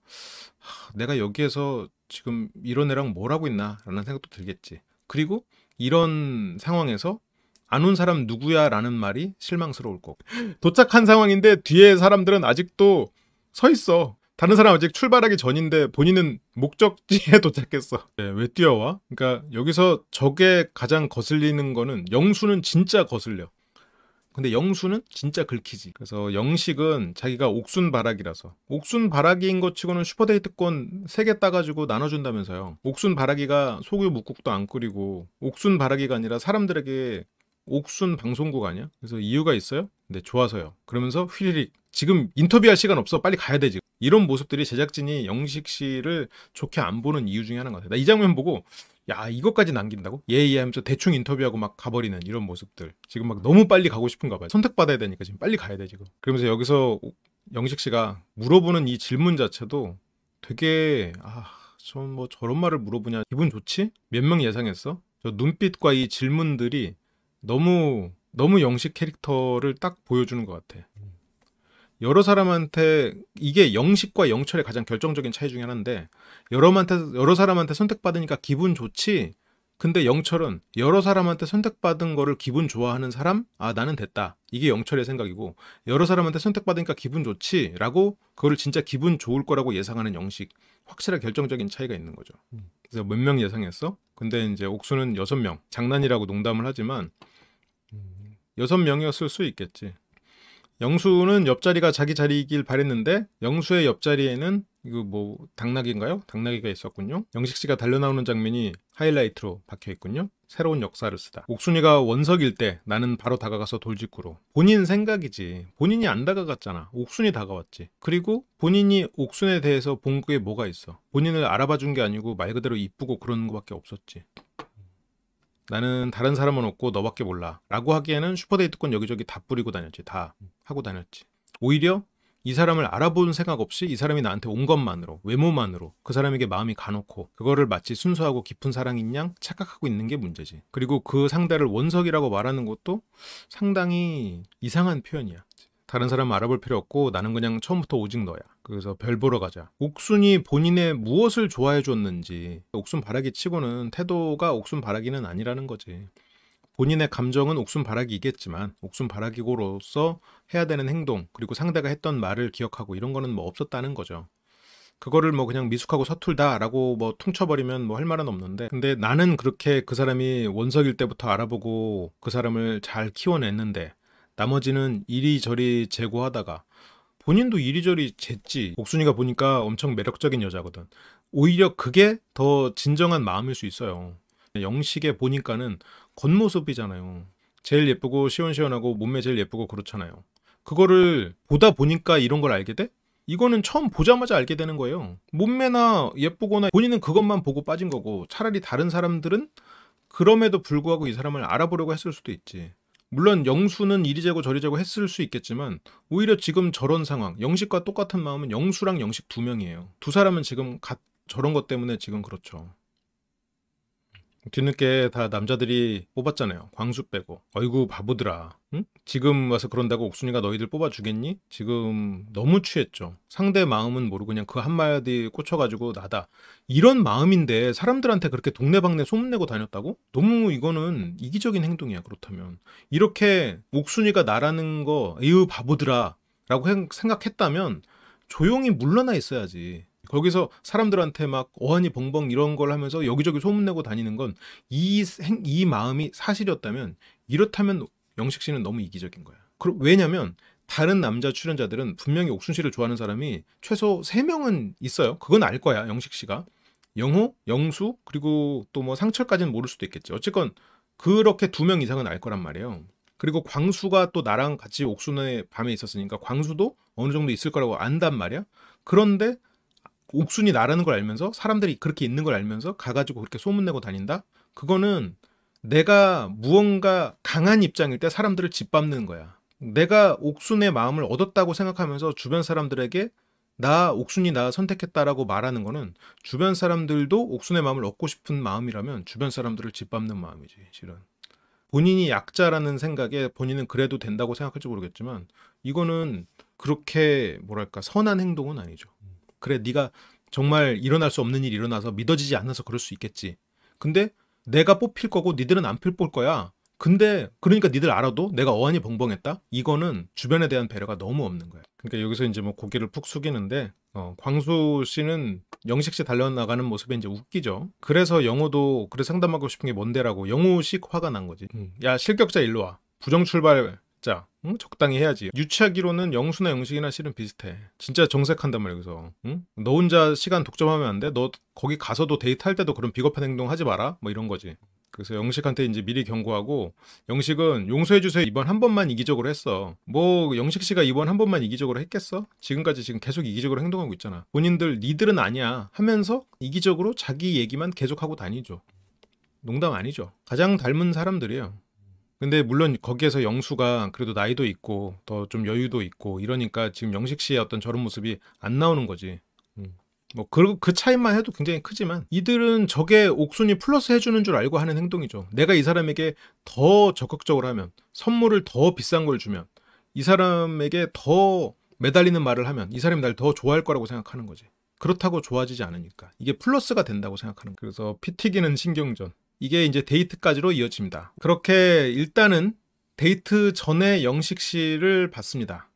내가 여기에서 지금 이런 애랑 뭘 하고 있나 라는 생각도 들겠지. 그리고 이런 상황에서 안 온 사람 누구야 라는 말이 실망스러울 거고. 도착한 상황인데 뒤에 사람들은 아직도 서 있어. 다른 사람 아직 출발하기 전인데 본인은 목적지에 도착했어. 왜 뛰어와? 그러니까 여기서 저게 가장 거슬리는 거는 영수는 진짜 거슬려. 근데 영수는 진짜 긁히지. 그래서 영식은 자기가 옥순 바라기라서 옥순 바라기인 것 치고는 슈퍼데이트권 3개 따가지고 나눠준다면서요. 옥순 바라기가 소규 묵국도 안 끓이고 옥순 바라기가 아니라 사람들에게 옥순 방송국 아니야? 그래서 이유가 있어요? 네, 좋아서요. 그러면서 휘리릭 지금 인터뷰할 시간 없어. 빨리 가야 돼 지금. 이런 모습들이 제작진이 영식 씨를 좋게 안 보는 이유 중에 하나인 것 같아. 나 이 장면 보고 야 이것까지 남긴다고? 예예 하면서 대충 인터뷰하고 막 가버리는 이런 모습들. 지금 막 너무 빨리 가고 싶은가 봐요. 선택받아야 되니까 지금 빨리 가야 돼 지금. 그러면서 여기서 영식 씨가 물어보는 이 질문 자체도 되게 전 뭐 저런 말을 물어보냐 기분 좋지? 몇 명 예상했어? 저 눈빛과 이 질문들이 너무 영식 캐릭터를 딱 보여주는 것 같아. 여러 사람한테 이게 영식과 영철의 가장 결정적인 차이 중에 하나인데 여러 사람한테 선택받으니까 기분 좋지. 근데 영철은 여러 사람한테 선택받은 거를 기분 좋아하는 사람? 나는 됐다. 이게 영철의 생각이고 여러 사람한테 선택받으니까 기분 좋지 라고 그거를 진짜 기분 좋을 거라고 예상하는 영식. 확실하게 결정적인 차이가 있는 거죠. 그래서 몇 명 예상했어? 근데 이제 옥수는 6명. 장난이라고 농담을 하지만 6명이었을 수 있겠지. 영수는 옆자리가 자기 자리이길 바랬는데 영수의 옆자리에는 이거 뭐 당나귀인가요? 당나귀가 있었군요. 영식 씨가 달려나오는 장면이 하이라이트로 박혀 있군요. 새로운 역사를 쓰다. 옥순이가 원석일 때 나는 바로 다가가서 돌직구로. 본인 생각이지. 본인이 안 다가갔잖아. 옥순이 다가왔지. 그리고 본인이 옥순에 대해서 본 게 뭐가 있어. 본인을 알아봐 준 게 아니고 말 그대로 이쁘고 그런 거밖에 없었지. 나는 다른 사람은 없고 너밖에 몰라 라고 하기에는 슈퍼데이트권 여기저기 다 뿌리고 다녔지. 다 하고 다녔지. 오히려 이 사람을 알아본 생각 없이 이 사람이 나한테 온 것만으로 외모만으로 그 사람에게 마음이 가놓고 그거를 마치 순수하고 깊은 사랑인 양 착각하고 있는 게 문제지. 그리고 그 상대를 원석이라고 말하는 것도 상당히 이상한 표현이야. 다른 사람 알아볼 필요 없고 나는 그냥 처음부터 오직 너야. 그래서 별 보러 가자. 옥순이 본인의 무엇을 좋아해 줬는지. 옥순 바라기 치고는 태도가 옥순 바라기는 아니라는 거지. 본인의 감정은 옥순 바라기이겠지만 옥순 바라기고로서 해야 되는 행동 그리고 상대가 했던 말을 기억하고 이런 거는 뭐 없었다는 거죠. 그거를 뭐 그냥 미숙하고 서툴다라고 뭐 퉁쳐버리면 뭐 할 말은 없는데 근데 나는 그렇게 그 사람이 원석일 때부터 알아보고 그 사람을 잘 키워냈는데 나머지는 이리저리 재고하다가 본인도 이리저리 쟀지. 옥순이가 보니까 엄청 매력적인 여자거든. 오히려 그게 더 진정한 마음일 수 있어요. 영식에 보니까는 겉모습이잖아요. 제일 예쁘고 시원시원하고 몸매 제일 예쁘고 그렇잖아요. 그거를 보다 보니까 이런 걸 알게 돼? 이거는 처음 보자마자 알게 되는 거예요. 몸매나 예쁘거나 본인은 그것만 보고 빠진 거고 차라리 다른 사람들은 그럼에도 불구하고 이 사람을 알아보려고 했을 수도 있지. 물론 영수는 이리 재고 저리 재고 했을 수 있겠지만 오히려 지금 저런 상황 영식과 똑같은 마음은 영수랑 영식 2명이에요. 두 사람은 지금 저런 것 때문에 지금 그렇죠. 뒤늦게 다 남자들이 뽑았잖아요. 광수 빼고. 어이구 바보들아. 응? 지금 와서 그런다고 옥순이가 너희들 뽑아주겠니? 지금 너무 취했죠. 상대 마음은 모르고 그냥 그 한마디 꽂혀가지고 나다. 이런 마음인데 사람들한테 그렇게 동네방네 소문내고 다녔다고? 너무 이거는 이기적인 행동이야. 그렇다면. 이렇게 옥순이가 나라는 거 에휴 바보들아 라고 생각했다면 조용히 물러나 있어야지. 거기서 사람들한테 막 어안이 벙벙 이런 걸 하면서 여기저기 소문내고 다니는 건 이 마음이 사실이었다면 이렇다면 영식 씨는 너무 이기적인 거야. 왜냐면 다른 남자 출연자들은 분명히 옥순 씨를 좋아하는 사람이 최소 3명은 있어요. 그건 알 거야 영식 씨가. 영호, 영수 그리고 또 뭐 상철까지는 모를 수도 있겠지. 어쨌건 그렇게 2명 이상은 알 거란 말이에요. 그리고 광수가 또 나랑 같이 옥순의 밤에 있었으니까 광수도 어느 정도 있을 거라고 안단 말이야. 그런데 옥순이 나라는 걸 알면서 사람들이 그렇게 있는 걸 알면서 가가지고 그렇게 소문내고 다닌다? 그거는 내가 무언가 강한 입장일 때 사람들을 짓밟는 거야. 내가 옥순의 마음을 얻었다고 생각하면서 주변 사람들에게 옥순이 나 선택했다라고 말하는 거는 주변 사람들도 옥순의 마음을 얻고 싶은 마음이라면 주변 사람들을 짓밟는 마음이지 실은. 본인이 약자라는 생각에 본인은 그래도 된다고 생각할지 모르겠지만 이거는 그렇게 뭐랄까 선한 행동은 아니죠. 그래 네가 정말 일어날 수 없는 일이 일어나서 믿어지지 않아서 그럴 수 있겠지. 근데 내가 뽑힐 거고 니들은 안 뽑을 거야. 근데 그러니까 니들 알아도 내가 어안이 벙벙했다? 이거는 주변에 대한 배려가 너무 없는 거야. 그러니까 여기서 이제 뭐 고개를 푹 숙이는데 광수 씨는 영식 씨 달려나가는 모습에 이제 웃기죠. 그래서 영호도 그래 상담하고 싶은 게 뭔데라고 영호식 화가 난 거지. 야 실격자 일로 와. 부정 출발자. 응? 적당히 해야지. 유치하기로는 영수나 영식이나 실은 비슷해. 진짜 정색한단 말이야. 그래서 응? 너 혼자 시간 독점하면 안 돼? 너 거기 가서도 데이트할 때도 그런 비겁한 행동 하지 마라. 뭐 이런 거지. 그래서 영식한테 이제 미리 경고하고, 영식은 용서해주세요 이번 한 번만 이기적으로 했어. 뭐 영식 씨가 이번 한 번만 이기적으로 했겠어? 지금까지 지금 계속 이기적으로 행동하고 있잖아. 본인들 니들은 아니야 하면서 이기적으로 자기 얘기만 계속하고 다니죠. 농담 아니죠. 가장 닮은 사람들이에요. 근데 물론 거기에서 영수가 그래도 나이도 있고 더 좀 여유도 있고 이러니까 지금 영식 씨의 어떤 저런 모습이 안 나오는 거지. 뭐 그 차이만 해도 굉장히 크지만, 이들은 저게 옥순이 플러스 해주는 줄 알고 하는 행동이죠. 내가 이 사람에게 더 적극적으로 하면, 선물을 더 비싼 걸 주면, 이 사람에게 더 매달리는 말을 하면 이 사람이 날 더 좋아할 거라고 생각하는 거지. 그렇다고 좋아지지 않으니까 이게 플러스가 된다고 생각하는 거예요. 그래서 피 튀기는 신경전, 이게 이제 데이트까지로 이어집니다. 그렇게 일단은 데이트 전에 영식 씨를 봤습니다.